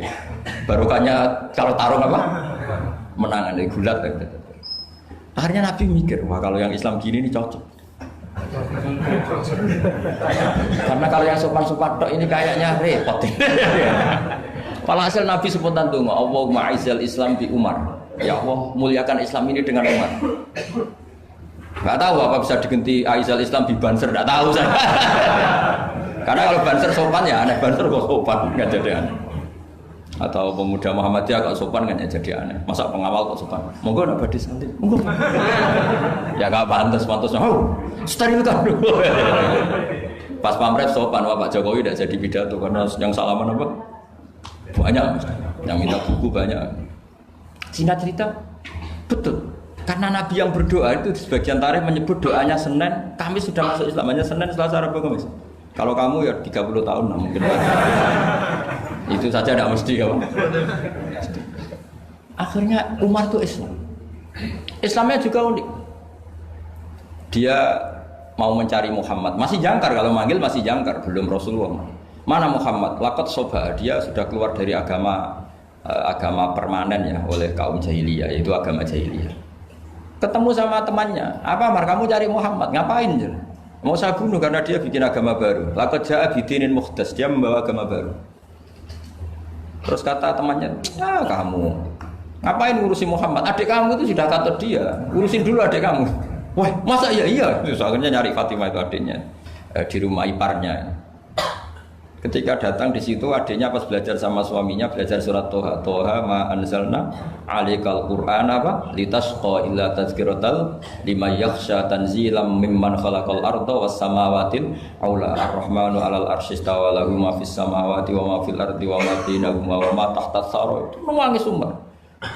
Barokahnya kalau tarung apa? Menangan dari gulat. Akhirnya Nabi mikir, wah kalau yang Islam gini ini cocok. Karena kalau yang sopan-sopan tok ini kayaknya repot. Walhasil Nabi spontan donga, Allahumma a'izzal Islam bi Umar. Ya Allah, muliakan Islam ini dengan Umar. Enggak tahu apa bisa diganti a'izzal Islam bi Banser, enggak tahu saya. Karena kalau Banser sopan ya aneh, Banser kok sopan enggak jadi aneh. Atau pemuda Muhammadiyah kok sopan kan ya jadi aneh. Masa pengawal kok sopan? Monggo nak badhe santai. Monggo. Ya enggak pantas-pantas. Oh, steril kan. Pas pamret sopan, wah Pak Jokowi tidak jadi pidato karena yang salaman apa? Banyak, yang minta buku banyak. Singkat cerita, betul. Karena Nabi yang berdoa itu di sebagian tarikh menyebut doanya Senin, Kamis sudah masuk Islam, hanya Senin, Selasa, Rabu, Kamis. Kalau kamu ya 30 tahun nah mungkin. Itu saja tidak mesti kamu. Akhirnya Umar itu Islam. Islamnya juga unik. Dia mau mencari Muhammad, masih jangkar kalau manggil masih jangkar, belum Rasulullah. Mana Muhammad? Laqad soba, dia sudah keluar dari agama permanen ya oleh kaum jahiliyah, yaitu agama jahiliyah. Ketemu sama temannya, apa Mar kamu cari Muhammad? Ngapain? Mau saya bunuh karena dia bikin agama baru. Laqad ja'a bidinin mukhdas, dia membawa agama baru. Terus kata temannya, kamu ngapain ngurusin Muhammad? Adik kamu itu sudah kata dia, urusin dulu adik kamu. Wah, masa iya? Terus akhirnya nyari Fatimah itu adiknya di rumah iparnya. Ketika datang di situ adiknya pas belajar sama suaminya belajar surat Toha. Toha ma anzalna alikal Qur'an apa litasqa illa tazkiratal liman yakhsha tanzilam mimman khalaqal arda was samawatil aula ar-rahmanu 'alal arsy istawa lahu ma fis samawati wa ma fil ardi wa ma bainahuma wa ma tahtas sara. Itu menangis Umar.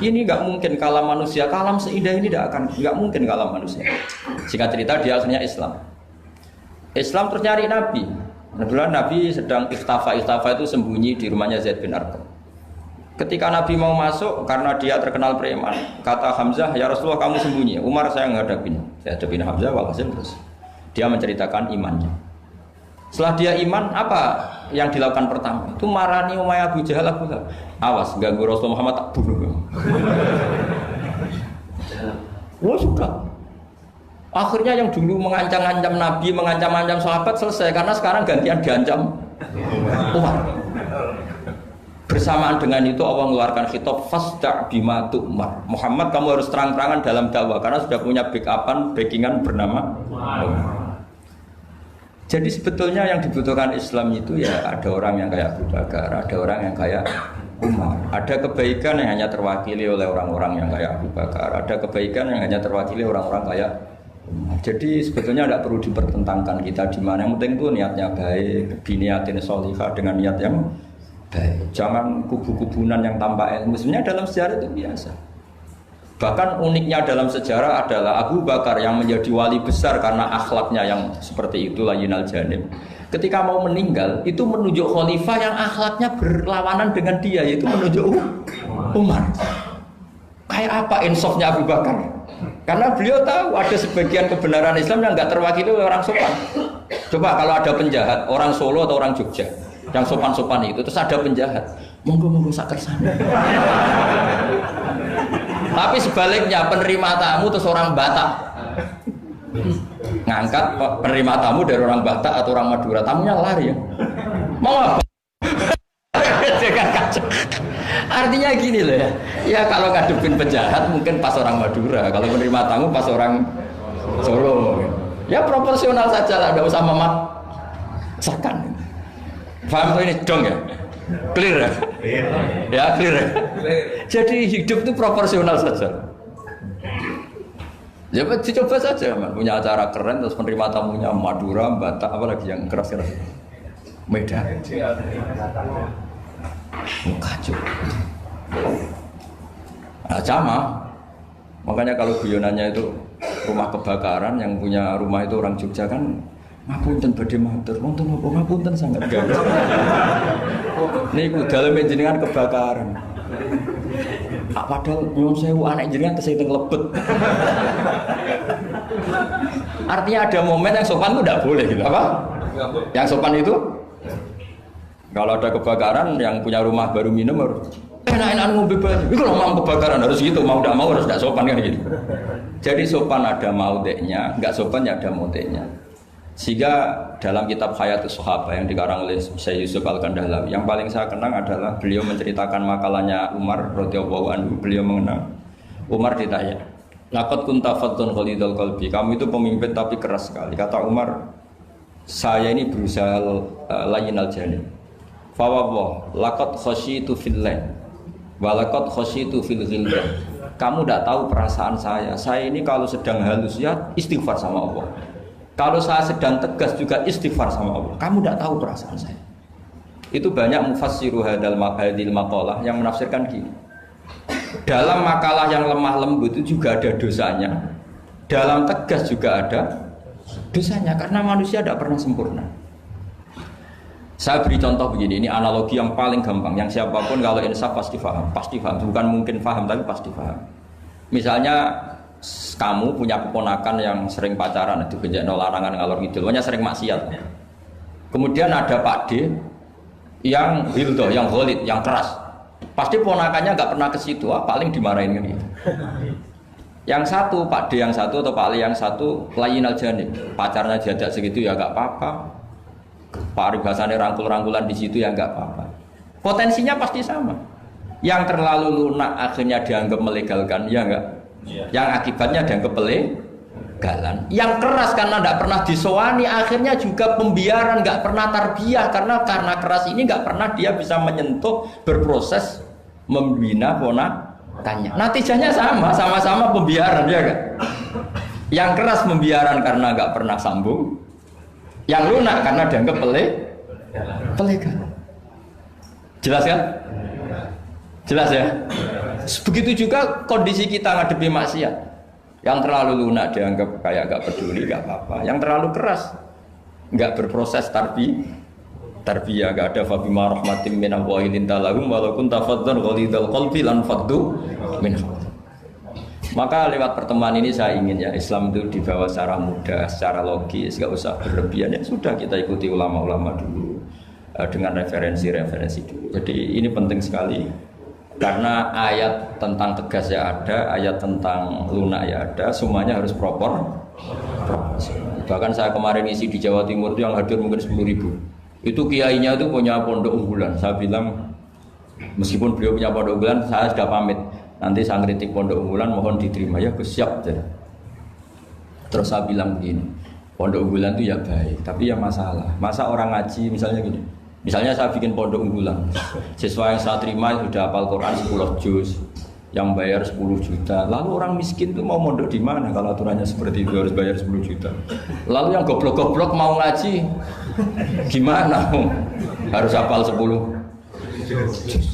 Ini enggak mungkin kalam manusia, kalam seindah ini enggak mungkin kalam manusia. Singkat cerita dia akhirnya Islam. Islam terus nyari Nabi. Kebetulan Nabi sedang ikhtafa itu sembunyi di rumahnya Zaid bin Arqam. Ketika Nabi mau masuk karena dia terkenal preman, kata Hamzah, ya Rasulullah kamu sembunyi, Umar saya ngadapin. Saya hadapin Hamzah walhasil terus dia menceritakan imannya. Setelah dia iman apa yang dilakukan pertama itu marani Umayyah Abu Jahal Abu Lahab. Awas ganggu Rasulullah Muhammad tak bunuh. Wah sudah. Akhirnya yang dulu mengancam-ancam Nabi, mengancam-ancam sahabat selesai karena sekarang gantian diancam Umar. Bersamaan dengan itu Allah mengeluarkan khitab fasda' bima tu'mar. Muhammad kamu harus terang-terangan dalam dakwah karena sudah punya backingan bernama Umar. Jadi sebetulnya yang dibutuhkan Islam itu ya ada orang yang kayak Abu Bakar, ada orang yang kayak Umar. Ada kebaikan yang hanya terwakili oleh orang-orang yang kayak Abu Bakar, ada kebaikan yang hanya terwakili orang-orang kayak Umar. Jadi sebetulnya tidak perlu dipertentangkan kita di mana, yang penting itu niatnya baik, biniatin sholihah dengan niat yang baik. Jangan kubu-kubunan yang tanpa ilmu. Sebenarnya dalam sejarah itu biasa. Bahkan uniknya dalam sejarah adalah Abu Bakar yang menjadi wali besar karena akhlaknya yang seperti itu layyinal janib. Ketika mau meninggal itu menunjuk khalifah yang akhlaknya berlawanan dengan dia, yaitu menunjuk Umar. Kayak apa insafnya Abu Bakar? Karena beliau tahu ada sebagian kebenaran Islam yang nggak terwakili oleh orang sopan. Coba kalau ada penjahat orang Solo atau orang Jogja yang sopan-sopan itu, terus ada penjahat, monggo sakit sana. Tapi sebaliknya penerima tamu terus orang Batak ngangkat penerima tamu dari orang Batak atau orang Madura, tamunya lari ya. Mau apa? Artinya gini loh ya. Ya kalau ngadepin penjahat mungkin pas orang Madura, kalau menerima tamu pas orang Solo. Ya proporsional saja lah, tidak usah memaksakan. Paham tuh ini dong ya? Clear ya? Ya clear ya? Jadi hidup itu proporsional saja. Ya coba saja, man. Punya acara keren terus penerima tamunya Madura, Batak, apalagi yang keras-keras. Medan. Kacau. Nah, sama. Makanya kalau guyonannya itu rumah kebakaran, yang punya rumah itu orang Jogja kan, ngapunten badhe matur, wonten apa ngapunten sangat gawé. Niku dalem jenengan kebakaran. Padahal nyuwun sewu anak jenengan tesih teng lebet. Artinya ada momen yang sopan itu tidak boleh gitu, apa? Yang sopan itu kalau ada kebakaran yang punya rumah baru minum harus enak-enak ngombe bareng. Iku lho mau kebakaran harus gitu, mau tidak mau harus tidak sopan kan gitu. Jadi sopan ada maudeknya, enggak sopan ya ada maudeknya. Sehingga dalam kitab Hayatus Sahabah yang dikarang oleh Syekh Yusuf Al-Kandahlawi, yang paling saya kenang adalah beliau menceritakan makalahnya Umar radhiyallahu anhu. Beliau mengenang Umar ditanya, "Laqad kunta faddun ghalidul qalbi." Kamu itu pemimpin tapi keras sekali. Kata Umar, "Saya ini berusaha layyinal janib." Fa wallah, laqad khasyitu fillah wa laqad khasyitu fil ghilban. Kamu tidak tahu perasaan saya. Saya ini kalau sedang halus ya istighfar sama Allah. Kalau saya sedang tegas juga istighfar sama Allah. Kamu tidak tahu perasaan saya. Itu banyak mufassiru hadal maqalah yang menafsirkan gini. Dalam makalah yang lemah lembut itu juga ada dosanya. Dalam tegas juga ada dosanya karena manusia tidak pernah sempurna. Saya beri contoh begini, ini analogi yang paling gampang, yang siapapun kalau insaf pasti paham, bukan mungkin paham tapi pasti paham. Misalnya kamu punya keponakan yang sering pacaran, itu benjekno larangan ngalor ngidul, pokoknya sering maksiat. Kemudian ada Pak D yang hildo, yang ghalid, yang keras. Pasti ponakannya nggak pernah ke situ, paling dimarahin kan gitu. Yang satu Pak D yang satu atau Pak Ali yang satu layyinal janib, pacarnya diajak segitu ya nggak apa-apa. Paribasannya rangkul-rangkulan di situ ya nggak apa-apa. Potensinya pasti sama. Yang terlalu lunak akhirnya dianggap melegalkan, ya enggak? Yang akibatnya dianggap pelegalan. Yang keras karena tidak pernah disowani, akhirnya juga pembiaran, nggak pernah tarbiyah karena keras ini nggak pernah dia bisa menyentuh, berproses membina ponakannya. Natijahnya sama-sama pembiaran, ya kan? Yang keras pembiaran karena nggak pernah sambung, yang lunak karena dianggap pelegalan. Jelas kan? Jelas ya? Begitu juga kondisi kita ngadepi maksiat. Yang terlalu lunak dianggap kayak gak peduli, gak apa-apa. Yang terlalu keras gak berproses tarbiyah, gak ada fabima rahmatim minallahi linta lahum walaupun tafaddan ghalidul qalbi lan faddu min hawli. Maka lewat pertemuan ini saya ingin ya Islam itu dibawa secara mudah, secara logis, gak usah berlebihan. Ya sudah kita ikuti ulama-ulama dulu. dengan referensi-referensi dulu. Jadi ini penting sekali karena ayat tentang tegas ya ada, ayat tentang lunak ya ada, semuanya harus proporsional. Bahkan saya kemarin isi di Jawa Timur itu yang hadir mungkin 10.000. Itu kiainya itu punya pondok unggulan. Saya bilang meskipun beliau punya pondok unggulan, saya sudah pamit. Nanti saya kritik pondok unggulan, mohon diterima ya, siap. Terus saya bilang begini, pondok unggulan itu ya baik, tapi ya masalah. Masa orang ngaji misalnya gini, misalnya saya bikin pondok unggulan, siswa yang saya terima sudah hafal Quran 10 juz, yang bayar 10 juta. Lalu orang miskin itu mau mondok di mana kalau aturannya seperti itu harus bayar 10 juta. Lalu yang goblok-goblok mau ngaji gimana? Harus hafal 10 juz.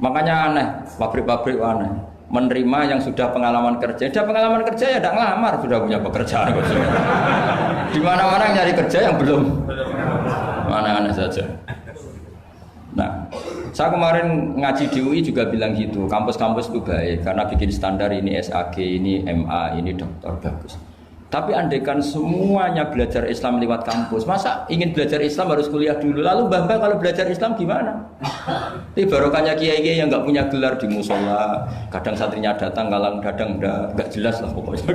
Makanya aneh, pabrik-pabrik aneh. Menerima yang sudah pengalaman kerja. Sudah pengalaman kerja ya tidak ngelamar, sudah punya pekerjaan. Di mana-mana nyari kerja yang belum. Mana-mana saja. Nah, saya kemarin ngaji di UI juga bilang gitu, kampus-kampus itu baik karena bikin standar ini SAG, ini MA, ini doktor bagus. Tapi andaikan semuanya belajar Islam lewat kampus, masa ingin belajar Islam harus kuliah dulu? Lalu Mbah kalau belajar Islam gimana? Ini barokahnya kiai-kiai yang nggak punya gelar di musola, kadang santrinya datang, kadang nggak jelas lah pokoknya.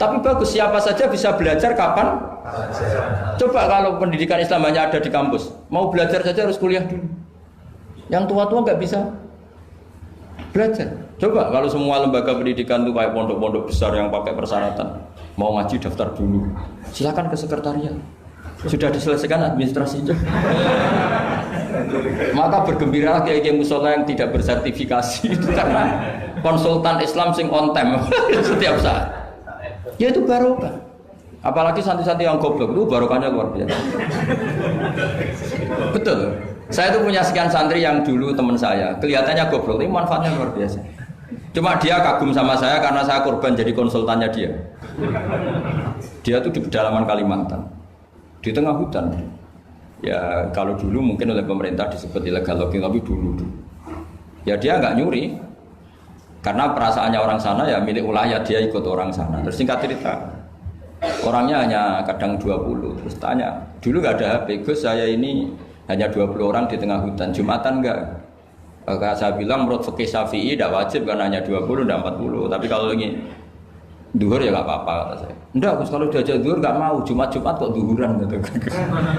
Tapi bagus, siapa saja bisa belajar kapan? Coba kalau pendidikan Islam hanya ada di kampus, mau belajar saja harus kuliah dulu. Yang tua-tua nggak bisa belajar. Coba kalau semua lembaga pendidikan itu kayak pondok-pondok besar yang pakai persyaratan, mau ngaji daftar dulu, silakan ke sekretariat. Sudah diselesaikan administrasinya. Maka bergembira kiai musola yang tidak bersertifikasi itu karena konsultan Islam sing on time setiap saat. Ya itu barokah. Apalagi santri-santri yang goblok itu barokahnya luar biasa. Betul. Saya itu punya sekian santri yang dulu teman saya, kelihatannya goblok, tapi manfaatnya luar biasa. Cuma dia kagum sama saya karena saya korban jadi konsultannya dia. Dia tuh di pedalaman Kalimantan, di tengah hutan. Ya kalau dulu mungkin oleh pemerintah disebut illegal logging, tapi dulu. Ya dia nggak nyuri, karena perasaannya orang sana ya milik wilayah, dia ikut orang sana. Terus singkat cerita, orangnya hanya kadang 20. Terus tanya, dulu nggak ada HP, Gus saya ini hanya 20 orang di tengah hutan, Jumatan enggak? Maka saya bilang menurut fikih Syafi'i tidak wajib karena hanya 20 dan 40. Tapi kalau ini duhur ya nggak apa-apa kata saya. Enggak, Gus kalau diajak duhur nggak mau, Jumat kok duhuran gitu.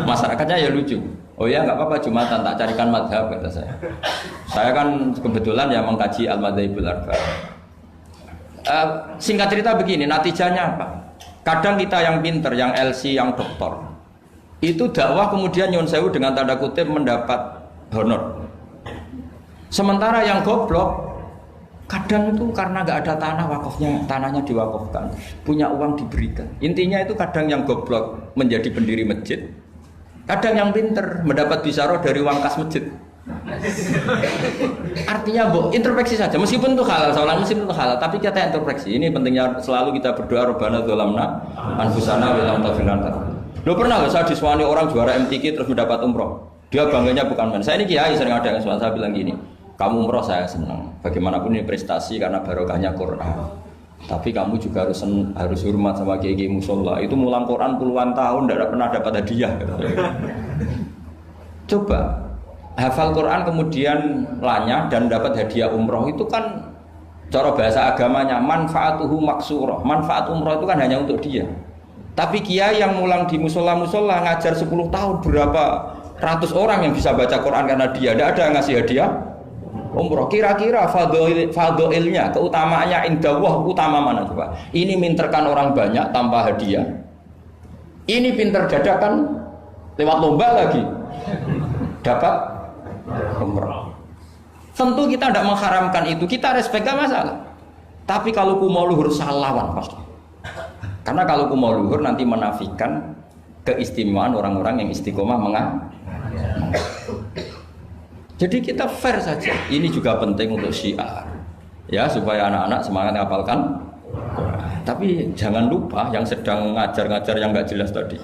Masyarakatnya ya lucu. Oh ya nggak apa-apa Jumatan, tak carikan madhab kata saya. Saya kan kebetulan ya mengkaji al-madhabul arba'. Singkat cerita begini, natijanya apa? Kadang kita yang pinter, yang LC, yang doktor, itu dakwah kemudian nyun sewu dengan tanda kutip mendapat honor. Sementara yang goblok kadang itu karena nggak ada tanah wakafnya, tanahnya diwakafkan, punya uang diberikan. Intinya itu kadang yang goblok menjadi pendiri masjid, kadang yang pinter mendapat bisaroh dari uang kas masjid. Artinya introspeksi saja, meskipun itu halal, meskipun itu halal, tapi kita introspeksi. Ini pentingnya selalu kita berdoa Rabbana dzalamna anfusana wa lam taghfir lana. Lo pernah nggak saya disuani orang juara MTQ terus mendapat umroh? Dia bangganya bukan main. Saya ini kiai sering ada yang suami saya bilang gini, kamu umroh saya senang. Bagaimanapun ini prestasi karena barokahnya Quran. Tapi kamu juga harus hormat sama kiai musola. Itu mulang Quran puluhan tahun tidak pernah dapat hadiah. Coba hafal Quran kemudian lanyah dan dapat hadiah umroh itu kan cara bahasa agamanya manfaatuhu maksurah. Manfaat umroh itu kan hanya untuk dia. Tapi kiai yang mulang di musola-musola ngajar 10 tahun berapa ratus orang yang bisa baca Quran karena dia tidak ada yang ngasih hadiah umroh. Kira-kira fadhailnya, keutamaannya indallah utama mana coba? Ini minterkan orang banyak tanpa hadiah. Ini pinter dadakan lewat lomba lagi dapat umroh. Tentu kita tidak mengharamkan itu, kita respect gak masalah. Tapi kalau kumo luhur salah lawan pasti. Karena kalau kumo luhur nanti menafikan keistimewaan orang-orang yang istiqomah Jadi kita fair saja. Ini juga penting untuk syiar, ya supaya anak-anak semangat ngapalkan. Tapi jangan lupa yang sedang ngajar-ngajar yang nggak jelas tadi.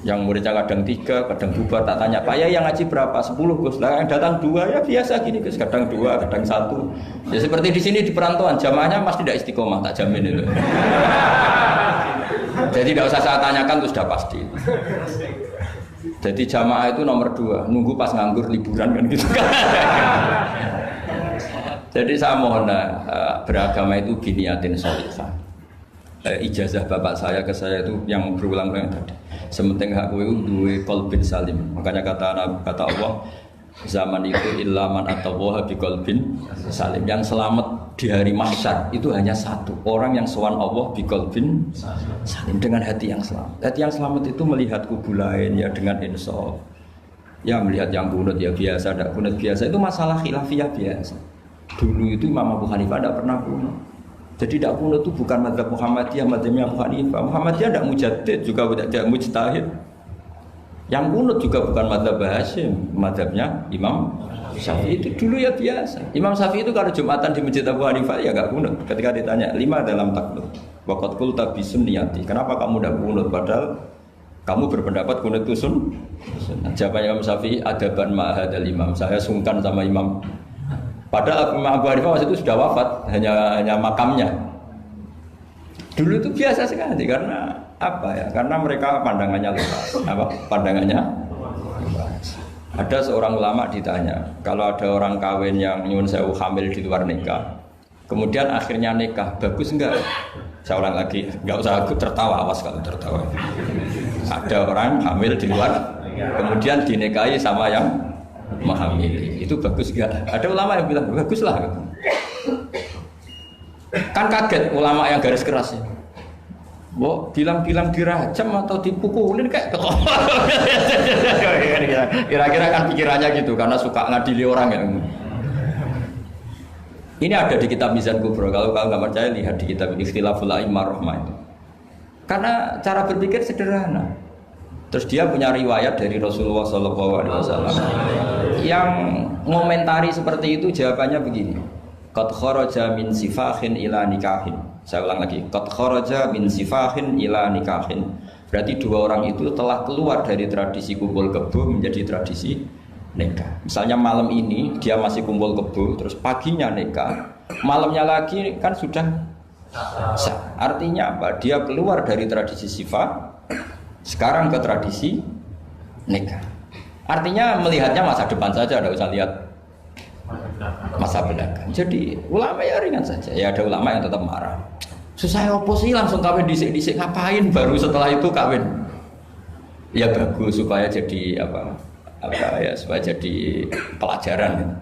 Yang muridnya kadang 3, kadang bubar, tak tanya, Pak ya yang ngaji berapa? 10 Gus. Lah yang datang 2 ya biasa gini Gus, kadang 2, kadang 1. Ya seperti di sini di perantauan, jamaahnya pasti tidak istiqomah, tak jamin itu. Jadi tidak usah saya tanyakan itu sudah pasti. Jadi jamaah itu nomor 2, nunggu pas nganggur liburan kan gitu kan. Jadi saya mohon beragama itu biniatin sholihah. Ijazah bapak saya ke saya itu yang berulang-ulang tadi. Sementing aku itu duwe qalbin salim. Makanya kata Allah, zaman itu ilaman atau waha bi qalbin salim. Yang selamat di hari mahsyar itu hanya satu orang yang sowan Allah bi qalbin salim, dengan hati yang selamat. Hati yang selamat itu melihat kubu lain ya dengan insaf. Ya melihat yang kunut ya biasa, tidak kunut biasa, itu masalah khilafiyah biasa. Dulu itu Imam Abu Hanifah tidak pernah kunut. Jadi tidak kunut itu bukan mazhab Muhammadiyah, mazhabnya Abu Hanifah. Muhammadiyah tidak mujaddid, juga tidak mujtahid. Yang kunut juga bukan mazhab Hasyim, mazhabnya Imam Syafi'i. Itu dulu ya biasa. Imam Syafi'i itu kalau Jumatan di Masjid Abu Hanifah ya enggak kunut. Ketika ditanya 5 dalam takbir, waqad qulta bi sunniyati. Kenapa kamu tidak kunut padahal kamu berpendapat kunut itu sunnah? Jawabannya Imam Syafi'i, adaban ma'hadal imam. Saya sungkan sama imam. Padahal Imam Abu Hanifah waktu itu sudah wafat, hanya makamnya. Dulu itu biasa sekali karena apa ya? Karena mereka pandangannya luas. Apa? Pandangannya luas. Ada seorang ulama ditanya, kalau ada orang kawin yang nyuwun sewu hamil di luar nikah, kemudian akhirnya nikah, bagus enggak? Saya ulang lagi, enggak usah aku tertawa, awas kalau tertawa. Ada orang hamil di luar, kemudian dinikahi sama yang menghamili, itu bagus enggak? Ada ulama yang bilang bagus lah. Kan kaget ulama yang garis keras ya. Bilang-bilang dirajam atau dipukulin kayak kira-kira kan pikirannya gitu karena suka ngadili orang ya. Ini ada di kitab Mizan Kubro. Kalau nggak percaya lihat di kitab Ikhtilaful A'immah Rahmah itu. Karena cara berpikir sederhana. Terus dia punya riwayat dari Rasulullah SAW yang ngomentari seperti itu, jawabannya begini. Qad kharaja min sifahin ila nikahin. Saya ulang lagi. Qad kharaja min sifahin ila nikahin. Berarti dua orang itu telah keluar dari tradisi kumpul kebo menjadi tradisi nikah. Misalnya malam ini dia masih kumpul kebo, terus paginya nikah, malamnya lagi kan sudah sah. Artinya apa? Dia keluar dari tradisi sifat, sekarang ke tradisi nikah. Artinya melihatnya masa depan saja, tidak usah lihat masa belakang. Jadi ulama ya ringan saja. Ya ada ulama yang tetap marah. Susah apa sih langsung kawin disik-disik, ngapain baru setelah itu kawin? Ya bagus supaya jadi apa ya, supaya jadi pelajaran.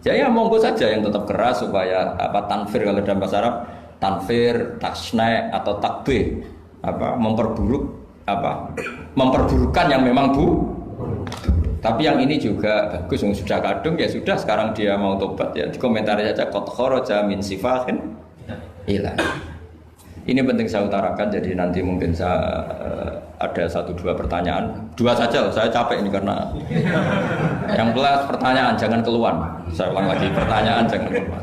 Ya monggo saja yang tetap keras supaya apa tanfir, kalau dalam bahasa Arab tanfir, tasna atau takbih, apa memperburukan yang memang tapi yang ini juga bagus, yang sudah kadung ya sudah, sekarang dia mau tobat ya dikomentari saja qad kharaja min sifahin ila. Ini penting saya utarakan, jadi nanti mungkin saya ada 1-2 pertanyaan, 2 saja, saya capek ini karena yang belas pertanyaan jangan keluar. Saya ulang lagi, pertanyaan jangan keluar.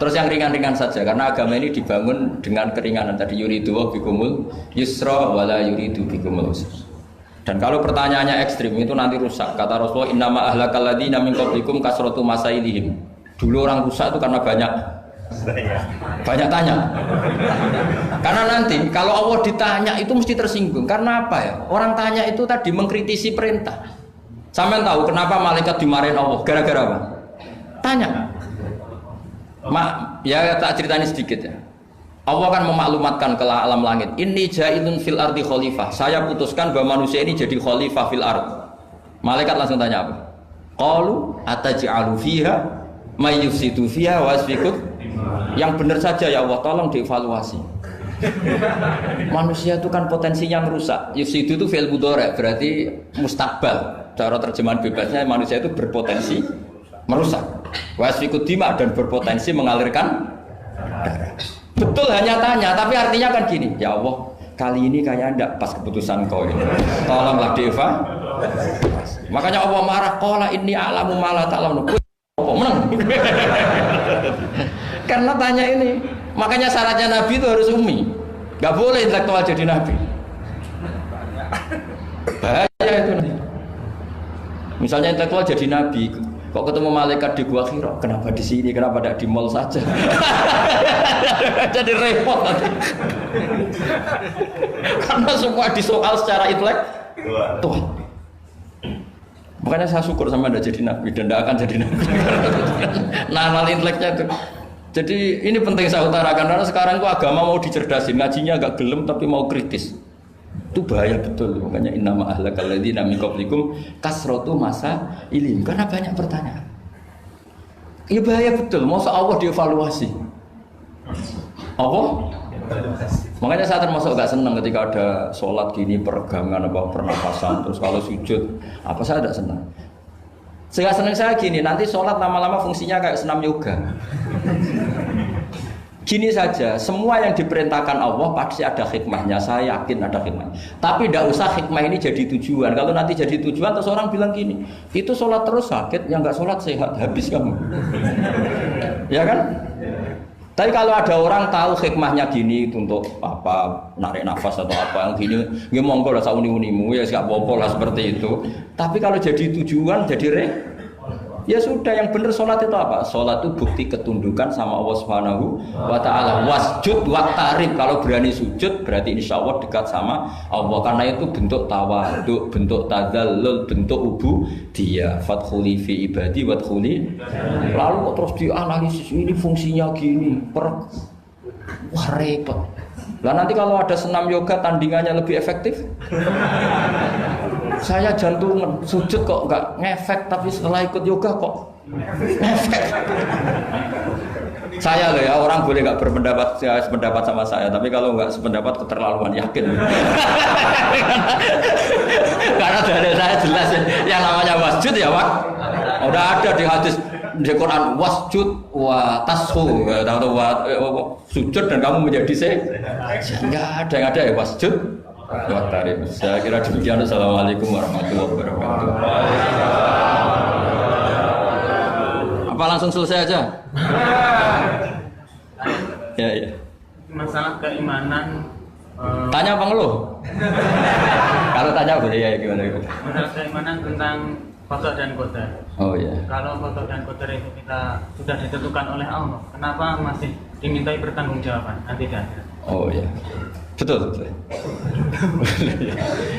Terus yang ringan-ringan saja, karena agama ini dibangun dengan keringanan. Tadi yuridu bikumul yusra wala yuridu bikumul usra. Dan kalau pertanyaannya ekstrim itu nanti rusak. Kata Rasulullah, innama ahlakal ladzina min qablikum kasratu masailihim. Dulu orang rusak itu karena banyak tanya. Karena nanti kalau Allah ditanya itu mesti tersinggung. Karena apa ya? Orang tanya itu tadi mengkritisi perintah. Sampean tahu kenapa malaikat dimarahin Allah? Gara-gara apa? Tanya. Ya tak ceritanya sedikit ya. Allah kan memaklumatkan ke alam langit, inni ja'ilun fil ardi khalifah. Saya putuskan bahwa manusia ini jadi khalifah fil ard. Malaikat langsung tanya apa? Qalu ataj'alu fiha may yufsidu fiha wa yasfiku. Yang benar saja ya Allah, tolong dievaluasi. Manusia itu kan potensinya merusak. Yufsidu itu fi'il mudhari', berarti mustakbal. Cara terjemahan bebasnya manusia itu berpotensi merusak. Wa yasfiku dima, dan berpotensi mengalirkan darah. Betul hanya tanya, tapi artinya kan gini, ya Allah, kali ini kayaknya tidak pas keputusan kau ini. Tolonglah Deva. Makanya Allah marah, qala inni a'lamu ma la ta'lamun. Apa menang? Karena tanya ini. Makanya syaratnya Nabi itu harus ummi. Enggak boleh intelektual jadi Nabi. Bahaya itu nanti. Misalnya intelektual jadi Nabi, kok ketemu malaikat di Gua Hira, kenapa di sini, kenapa tidak di mall saja? Jadi repot nanti. Karena semua disoal secara intelektual. Makanya saya syukur sama Anda jadi nabi dan tidak akan jadi nabi. Nah, inteleknya itu. Jadi ini penting saya utarakan karena sekarang itu agama mau dicerdasin, ngajinya agak gelem tapi mau kritis. Itu bahaya betul. Makanya innama ahlakal ladzina min qablikum kasratu masa ilim, karena banyak pertanyaan. Iya bahaya betul. Masa Allah dievaluasi? Apa? Makanya saya termasuk gak senang ketika ada sholat gini peregangan apa pernapasan terus kalau sujud apa saya tidak senang. Sehingga senang saya gini, nanti sholat lama-lama fungsinya kayak senam yoga. Gini saja, semua yang diperintahkan Allah pasti ada hikmahnya, saya yakin ada hikmah. Tapi tidak usah hikmah ini jadi tujuan. Kalau nanti jadi tujuan, terus orang bilang gini, itu sholat terus sakit, yang nggak sholat sehat, habis kamu. Ya kan? Tapi kalau ada orang tahu hikmahnya gini untuk apa, narik nafas atau apa yang gini, nggak monggo lah sauni-unimu ya nggak apa-apa lah seperti itu. Tapi kalau jadi tujuan, jadi ya sudah, yang benar sholat itu apa? Sholat itu bukti ketundukan sama Allah Subhanahu wa ta'ala. Wasjud waqtarib, kalau berani sujud berarti insya Allah dekat sama Allah. Karena itu bentuk tawaduk, bentuk tadzallul, bentuk ubudiyah. Fadkhuli fi ibadi wadkhuli. Lalu kok terus dianalisis ini fungsinya gini, wah repot. Lah nanti kalau ada senam yoga tandingannya lebih efektif? Saya jantungan, sujud kok nggak ngefek, tapi setelah ikut yoga kok ngefek. Saya loh ya, orang boleh nggak berpendapat sependapat sama saya, tapi kalau nggak sependapat keterlaluan, yakin. Karena dari saya jelas yang namanya wasjud ya Pak. Udah ada di hadis di Quran, wasjud wa tashu, sujud dan kamu menjadi nggak ada yang ada ya wasjud. Saya kira demikian. Assalamualaikum warahmatullahi wabarakatuh. Apa langsung selesai aja? Ya. Masalah keimanan. Tanya apa ngeluh? Kalau tanya boleh ya gimana? Masalah keimanan tentang qada dan qadar. Oh ya. Kalau qada dan qadar itu kita sudah ditentukan oleh Allah, kenapa masih dimintai pertanggungjawaban nanti di akhirat? Oh ya. Betul.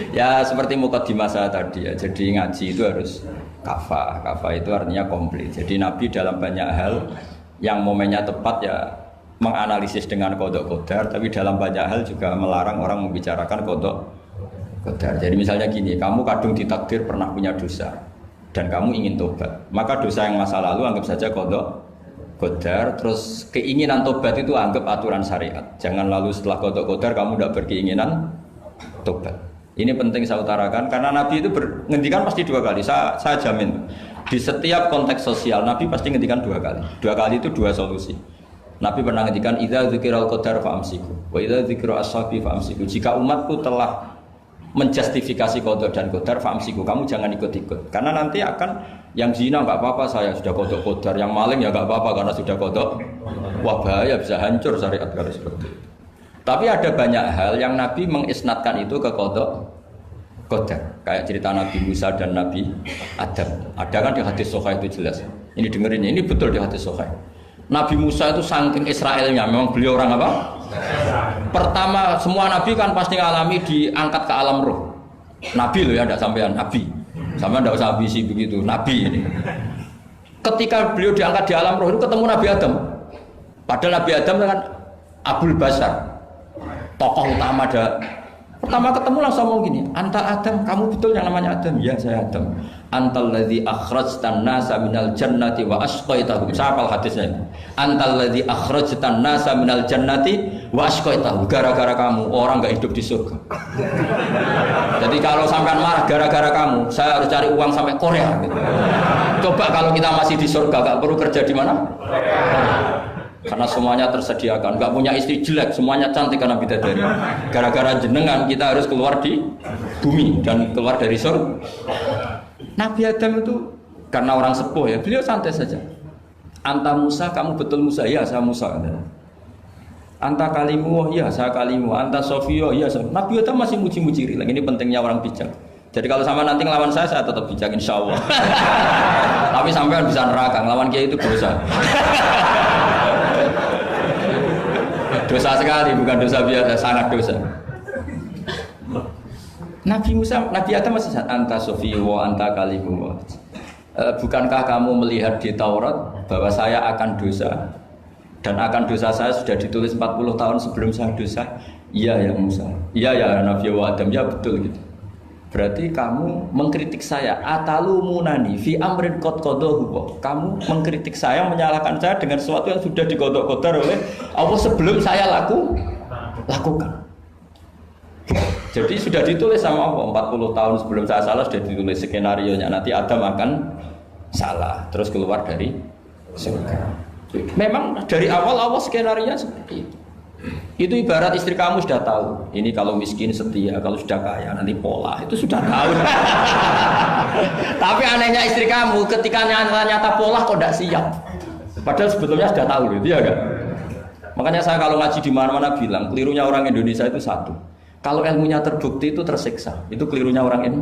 Ya seperti mukadimah saya tadi ya. Jadi ngaji itu harus kafah. Kafah itu artinya komplit. Jadi Nabi dalam banyak hal yang momennya tepat ya menganalisis dengan qada qadar, tapi dalam banyak hal juga melarang orang membicarakan qada qadar. Jadi misalnya gini, kamu kadung ditakdir pernah punya dosa dan kamu ingin tobat, maka dosa yang masa lalu anggap saja qada qadar, terus keinginan tobat itu anggap aturan syariat. Jangan lalu setelah qada qadar kamu tidak berkeinginan tobat. Ini penting saya utarakan karena Nabi itu ngendikan pasti dua kali. Saya jamin di setiap konteks sosial Nabi pasti ngendikan dua kali. Dua kali itu dua solusi. Nabi pernah ngendikan idza dzikiral qadar fa'amsiku wa idza dzikra ashabi fa'amsiku. Jika umatku telah menjustifikasi qada dan qadar fa'amsiku, kamu jangan ikut-ikut. Karena nanti akan yang zina enggak apa-apa, saya sudah qada qadar, yang maling ya enggak apa-apa karena sudah qada. Wah bahaya, bisa hancur syariat kalau seperti itu. Tapi ada banyak hal yang Nabi mengisnadkan itu ke qada qadar. Kayak cerita Nabi Musa dan Nabi Adam. Ada kan di hadis Sahih itu jelas. Ini dengerin, ini betul di hadis Sahih. Nabi Musa itu saking Israelnya, memang beliau orang apa? Pertama, semua Nabi kan pasti ngalami diangkat ke alam roh. Nabi loh ya, tidak sampean Nabi. Sampean tidak usah ambisi begitu, Nabi ini. Ketika beliau diangkat di alam roh itu ketemu Nabi Adam. Padahal Nabi Adam kan Abul Basar, tokoh utama ada. Pertama ketemu langsung ngomong gini, anta Adam, kamu betul yang namanya Adam? Ya saya Adam. Antal ladzi akhrajtan nasa minal jannati wa asqaitahum. Saya hafal hadisnya. Antal ladzi akhrajtan nasa minal jannati wa asqaitahum. Gara-gara kamu orang enggak hidup di surga. Jadi kalau sampean marah gara-gara kamu, saya harus cari uang sampai Korea gitu. Coba kalau kita masih di surga enggak perlu kerja di mana? Karena semuanya tersediakan, nggak punya istri jelek, semuanya cantik karena bidadari. Gara-gara jenengan kita harus keluar di bumi dan keluar dari surga. Nabi Adam itu karena orang sepuh ya, beliau santai saja. Anta Musa, kamu betul Musa? Ya saya Musa. Anta kalimu, ya saya kalimu. Anta Sofio, ya saya. Nabi Adam masih muji-muji rilek. Ini pentingnya orang bijak. Jadi kalau sama nanti ngelawan saya tetap bijak insya Allah. Tapi sampai bisa neraka, ngelawan kiai itu dosa. Dosa sekali, bukan dosa biasa, sangat dosa. Nabi Musa, Nabi Adam masih anta sofi wa anta kalimu. Bukankah kamu melihat di Taurat bahwa saya akan dosa dan akan dosa saya sudah ditulis 40 tahun sebelum saya dosa? Iya ya Musa. Iya ya Nabi Adam, ya betul gitu. Berarti kamu mengkritik saya, atalumunani fi amrin qad qadahu. Kamu mengkritik saya, menyalahkan saya dengan sesuatu yang sudah digodok-godar oleh Allah sebelum saya lakukan. Jadi sudah ditulis sama Allah 40 tahun sebelum saya salah sudah ditulis skenario-nya nanti Adam akan salah terus keluar dari surga. Memang dari awal Allah skenario-nya seperti itu. Itu ibarat istri kamu sudah tahu ini kalau miskin setia, kalau sudah kaya nanti pola, itu sudah tahu. Tapi anehnya istri kamu ketika nyata pola kok tidak siap. Padahal sebetulnya sudah tahu gitu ya kan. Makanya saya kalau ngaji di mana-mana bilang kelirunya orang Indonesia itu satu. Kalau ilmunya terbukti itu tersiksa, itu kelirunya orang ini.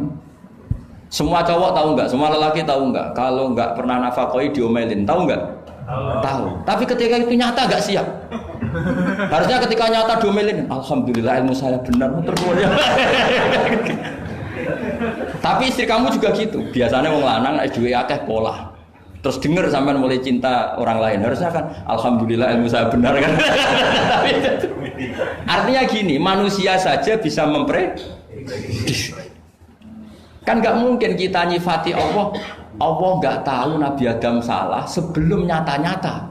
Semua cowok tahu enggak? Semua lelaki tahu enggak? Kalau enggak pernah nafakoi diomelin, tahu enggak? Tahu. Tapi ketika itu nyata enggak siap. Harusnya ketika nyata diomelin, alhamdulillah ilmu saya benar, terus. Tapi istri kamu juga gitu. Biasanya wong lanang duwe akeh pola. Terus dengar sampean mulai cinta orang lain, harusnya kan alhamdulillah ilmu saya benar kan. Artinya gini, manusia saja bisa memprediksi. Kan nggak mungkin kita nyifati Allah nggak tahu Nabi Adam salah sebelum nyata-nyata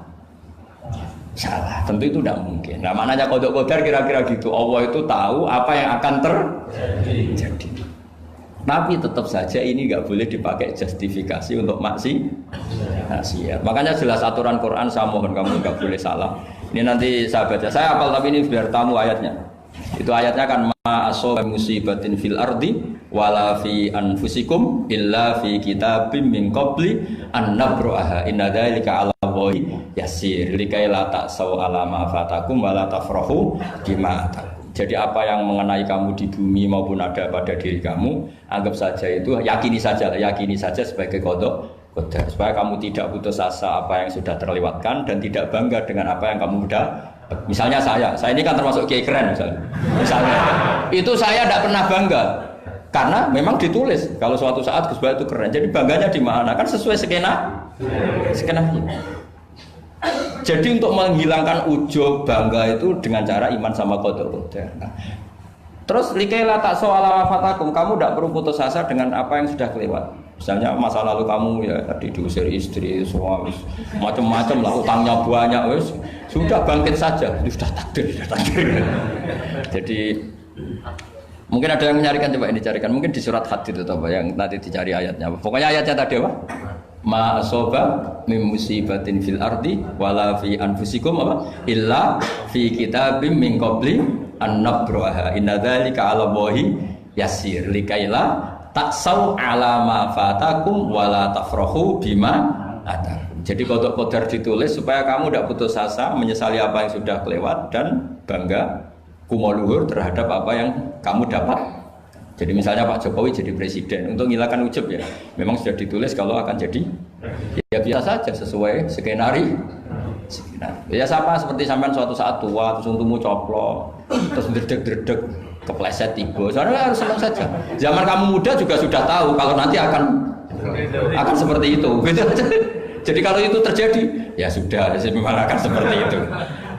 salah. Tentu itu tidak mungkin. Nah, maknanya kodok kodar kira-kira gitu. Allah itu tahu apa yang akan terjadi. Tapi tetap saja ini nggak boleh dipakai justifikasi untuk maksiat. Makanya jelas aturan Quran, saya mohon kamu nggak boleh salah. Ini nanti saya baca. Saya hafal tapi ini biar tamu ayatnya. Itu ayatnya kan ma asoba musibatin fil ardi wala fi anfusikum illa fi kitabim min qabli an nabraha inna dzalika 'ala Allahi yasir likai la ta'saw 'ala ma fatakum wala tafrahu bima atakum. Jadi apa yang mengenai kamu di bumi maupun ada pada diri kamu, anggap saja itu, yakini saja sebagai kodok qadar, supaya kamu tidak putus asa apa yang sudah terlewatkan dan tidak bangga dengan apa yang kamu sudah. Misalnya saya ini kan termasuk kiai keren misalnya, itu saya tidak pernah bangga karena memang ditulis kalau suatu saat Gus Bahat itu keren. Jadi bangganya di mana? Kan sesuai skenario. Jadi untuk menghilangkan ujub bangga itu dengan cara iman sama qada qadar. Nah, terus likaila tak soal fatakum, kamu tidak perlu putus asa dengan apa yang sudah kelewat. Misalnya masa lalu kamu ya tadi diusir istri, suami, macam-macam lah, utangnya banyak, wes sudah bangkit saja, sudah takdir. Jadi mungkin ada yang mencarikan, coba ini dicarikan, mungkin di surat Hadid atau apa yang nanti dicari ayatnya. Pokoknya ayatnya tadi apa? Ma asoba min musibatin fil ardi wala fi anfusikum apa illa fi kitabim min qabli an nabraha inna dzalika 'ala Allahi yasir likaila taksau 'ala ma fatakum wala tafrahu bima atakum. Jadi kodok qadar ditulis supaya kamu tidak putus asa menyesali apa yang sudah kelewat dan bangga kumoluhur terhadap apa yang kamu dapat. Jadi misalnya Pak Jokowi jadi presiden, untuk menghilangkan ujub ya, memang sudah ditulis kalau akan jadi, ya biasa saja sesuai skenario. Ya sama seperti sampean suatu saat tua, terus untukmu coplok, terus dredeg-dredeg, kepleset tiba. Soalnya harus senang saja. Zaman kamu muda juga sudah tahu kalau nanti akan seperti itu. Jadi kalau itu terjadi, ya sudah, memang akan seperti itu.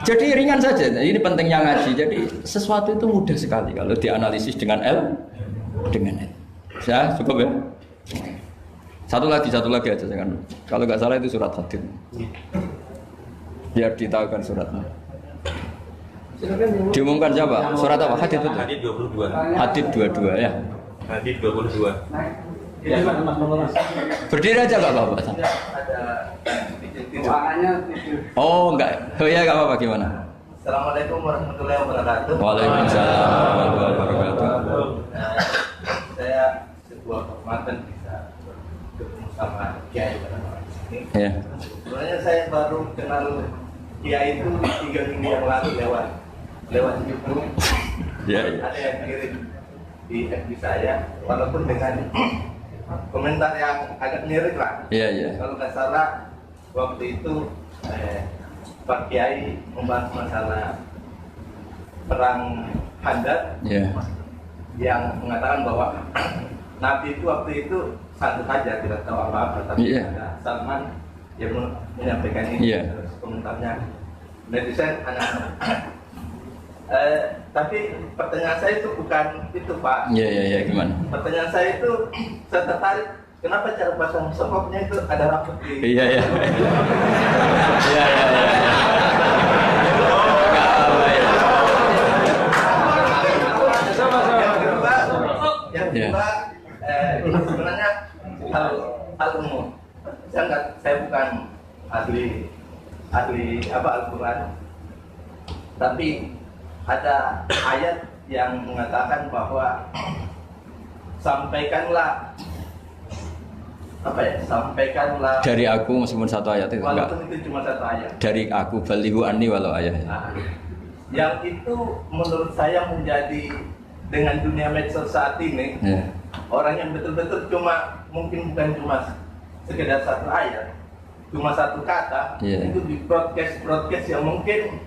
Jadi ringan saja. Ini pentingnya ngaji. Jadi sesuatu itu mudah sekali kalau dianalisis dengan dengan ya cukup ya. Satu lagi aja jangan. Kalau nggak salah itu surat Hadid. Biar ditahukan suratnya. Diumumkan siapa? Surat apa? Hadid itu. Hadid 22. Hadid 22 ya. Hadid 22. Ya, Berdiri aja nggak apa-apa. Oh enggak. Oh ya nggak apa-apa gimana? Assalamualaikum warahmatullahi wabarakatuh. Waalaikumsalam warahmatullahi wabarakatuh. Saya sebuah kehormatan bisa ketemu sama Kiai pada malam ini. Ya. Sebenarnya saya baru kenal Kiai itu 3 minggu yang lalu lewat YouTube. Ya. Ada yang kirim di FB saya, walaupun dengan komentar yang agak mirip lah. Iya. Kalau nggak salah waktu itu Pak Kiai membahas masalah perang Handar. Iya. yang mengatakan bahwa Nabi itu waktu itu santai saja, tidak tahu apa-apa, tapi ada Salman yang menyampaikan ini, terus komentarnya netizen anak-anak. Tapi pertanyaan saya itu bukan itu, Pak. Iya, gimana? Pertanyaan saya itu, saya tertarik kenapa cara pasang sokoknya itu ada rambut di. Iya. Yang kedua, ini sebenarnya hal umum. Saya bukan ahli Al-Quran, tapi ada ayat yang mengatakan bahwa sampaikanlah dari aku, meskipun satu ayat itu walaupun itu cuma satu ayat dari aku, balighu anni walau ayat. Yang itu menurut saya menjadi dengan dunia medsos saat ini, orang yang betul-betul mungkin bukan cuma sekedar satu ayat, cuma satu kata, itu di broadcast yang mungkin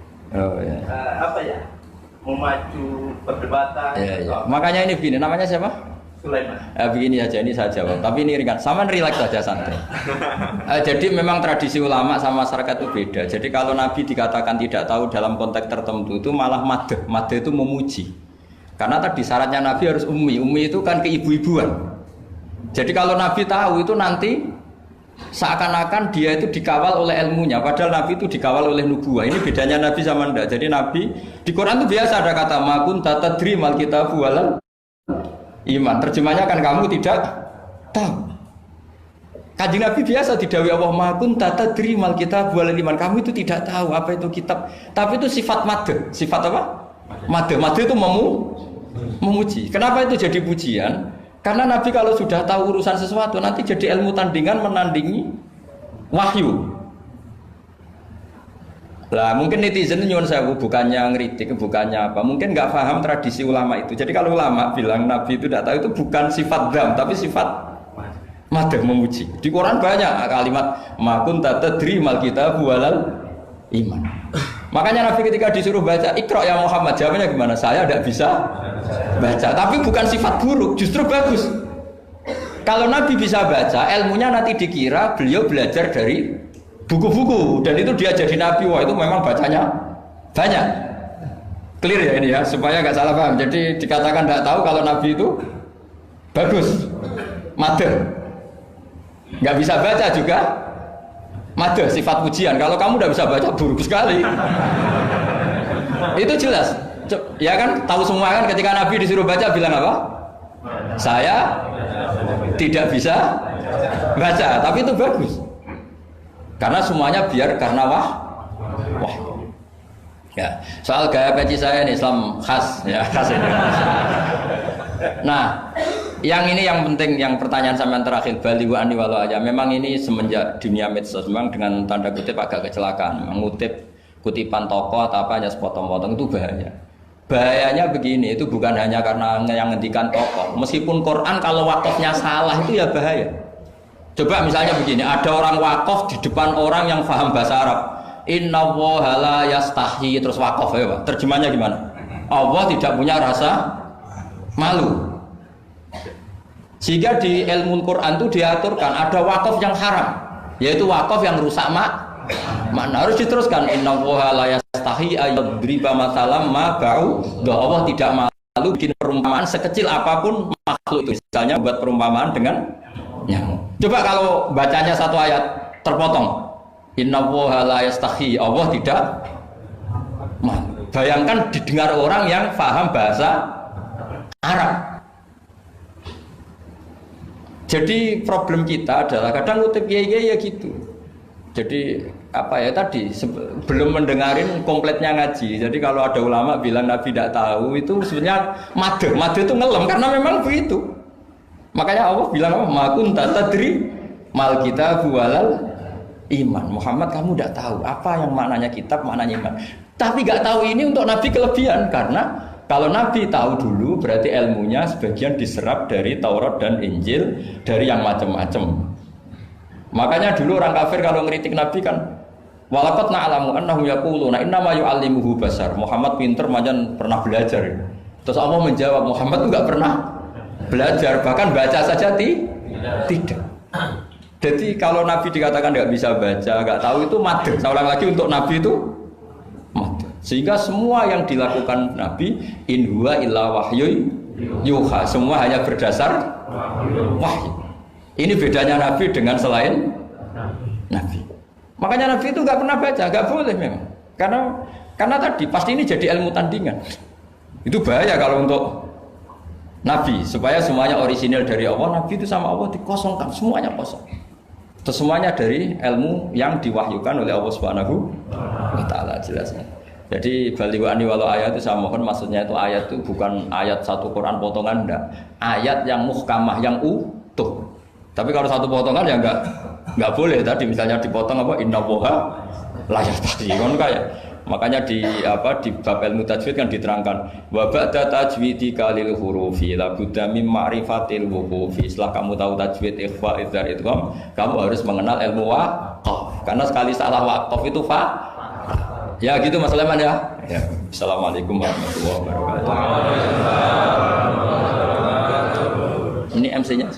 memacu perdebatan. Makanya ini begini, namanya siapa? Sulaiman. Begini aja, ini saya jawab. Tapi ini ringan, sama relax saja, santai. Jadi memang tradisi ulama sama masyarakat itu beda. Jadi kalau Nabi dikatakan tidak tahu dalam konteks tertentu itu malah madh. Madh itu memuji. Karena tadi syaratnya Nabi harus ummi. Ummi itu kan keibu-ibuan. Jadi kalau Nabi tahu itu nanti seakan-akan dia itu dikawal oleh ilmunya, padahal Nabi itu dikawal oleh nubuah. Ini bedanya Nabi sama ndak. Jadi Nabi di Quran itu biasa ada kata makun tatadri mal kitabu walal iman. Terjemahnya kan kamu tidak tahu. Kanjeng Nabi biasa didhawuhi Allah makun tatadri mal kitabu walal iman. Kamu itu tidak tahu apa itu kitab. Tapi itu sifat madh. Sifat apa? Madh. Madh itu memuji. Kenapa itu jadi pujian? Karena Nabi kalau sudah tahu urusan sesuatu nanti jadi ilmu tandingan menandingi wahyu. Lah mungkin netizen nyuwun sewu, bukannya ngeritik, bukannya apa, mungkin nggak paham tradisi ulama itu. Jadi kalau ulama bilang Nabi itu tidak tahu, itu bukan sifat dzam tapi sifat madh, memuji. Di Quran banyak kalimat makun tatadri mal kitabu walal iman. Makanya Nabi ketika disuruh baca Iqra ya Muhammad, jawabnya gimana? Saya tidak bisa baca. Tapi bukan sifat buruk, justru bagus. Kalau Nabi bisa baca, ilmunya nanti dikira beliau belajar dari buku-buku dan itu dia jadi Nabi. Wah, itu memang bacanya banyak. Clear ya ini ya, supaya nggak salah paham. Jadi dikatakan tidak tahu kalau Nabi itu bagus, madh. Nggak bisa baca juga madh, sifat pujian. Kalau kamu udah bisa baca, buruk sekali. Itu jelas. Ya kan, tahu semua kan ketika Nabi disuruh baca bilang apa? Saya tidak bisa baca, tapi itu bagus. Karena semuanya biar karena wah. Ya, soal gaya peci saya ini Islam khas ya, khas ini. Nah, yang ini yang penting, yang pertanyaan sampean terakhir balighu anni walau aja. Memang ini semenjak dunia medsos memang dengan tanda kutip agak kecelakaan. Mengutip kutipan tokoh atau apa hanya sepotong-potong itu bahaya. Bahayanya begini, itu bukan hanya karena yang ngendikan tokoh. Meskipun Quran kalau wakafnya salah itu ya bahaya. Coba misalnya begini, ada orang wakaf di depan orang yang paham bahasa Arab. Inna Allaha la yastahi, terus wakaf ya Pak. Terjemahnya gimana? Allah tidak punya rasa malu. Sehingga di ilmu Quran itu diaturkan ada wakaf yang haram, yaitu wakaf yang rusak makna. Harus diteruskan Inna Allaha la yastahi ayyadriba mathalam ma ba'u. Allah tidak malu bikin perumpamaan sekecil apapun makhluk itu. Misalnya buat perumpamaan dengan nyamuk. Coba kalau bacanya satu ayat terpotong. Inna Allaha la yastahi, Allah tidak malu. Bayangkan didengar orang yang paham bahasa Arab. Jadi problem kita adalah kadang ngutip kiai ya gitu. Jadi apa ya tadi belum mendengarin kompletnya ngaji. Jadi kalau ada ulama bilang Nabi tidak tahu itu sebenarnya madh itu ngelem karena memang begitu. Makanya Allah bilang apa? Ma kunta tadri mal kitabu walal iman. Muhammad kamu tidak tahu apa yang maknanya kitab, maknanya iman. Tapi nggak tahu ini untuk Nabi kelebihan karena kalau Nabi tahu dulu berarti ilmunya sebagian diserap dari Taurat dan Injil, dari yang macam-macam. Makanya dulu orang kafir kalau ngeritik Nabi kan walaqad na'lamu annahum yaquluna innama yu'allimuhu basar. Muhammad pinter macam pernah belajar. Terus Allah menjawab, Muhammad itu nggak pernah belajar, bahkan baca saja tidak. Jadi kalau Nabi dikatakan nggak bisa baca, nggak tahu itu madr. Saya ulang lagi, untuk Nabi itu madr. Sehingga semua yang dilakukan Nabi in huwa illa wahyu yuha, semua hanya berdasar wahyu. Ini bedanya Nabi dengan selain Nabi. Makanya Nabi itu nggak pernah baca, nggak boleh memang. Karena tadi pasti ini jadi ilmu tandingan. Itu bahaya kalau untuk Nabi, supaya semuanya orisinil dari Allah. Nabi itu sama Allah dikosongkan, semuanya kosong. Terus semuanya dari ilmu yang diwahyukan oleh Allah Subhanahu wa taala, jelasnya. Jadi baliwani walau ayat itu saya mohon, maksudnya itu ayat itu bukan ayat satu Quran potongan, enggak. Ayat yang muhkamah, yang utuh. Tapi kalau satu potongan ya enggak boleh. Tadi misalnya dipotong apa, innallaha la yastahi, kan kayak. Makanya di bab ilmu tajwid kan diterangkan wa ba'da tajwidika lil hurufi la budda mim ma'rifatil wuqufi. Setelah kamu tahu tajwid, ikhfa, idhar, idgham, kamu harus mengenal ilmu waqaf. Karena sekali salah waqaf itu ya gitu Mas Leman ya. Assalamualaikum warahmatullahi wabarakatuh. Ini MC-nya.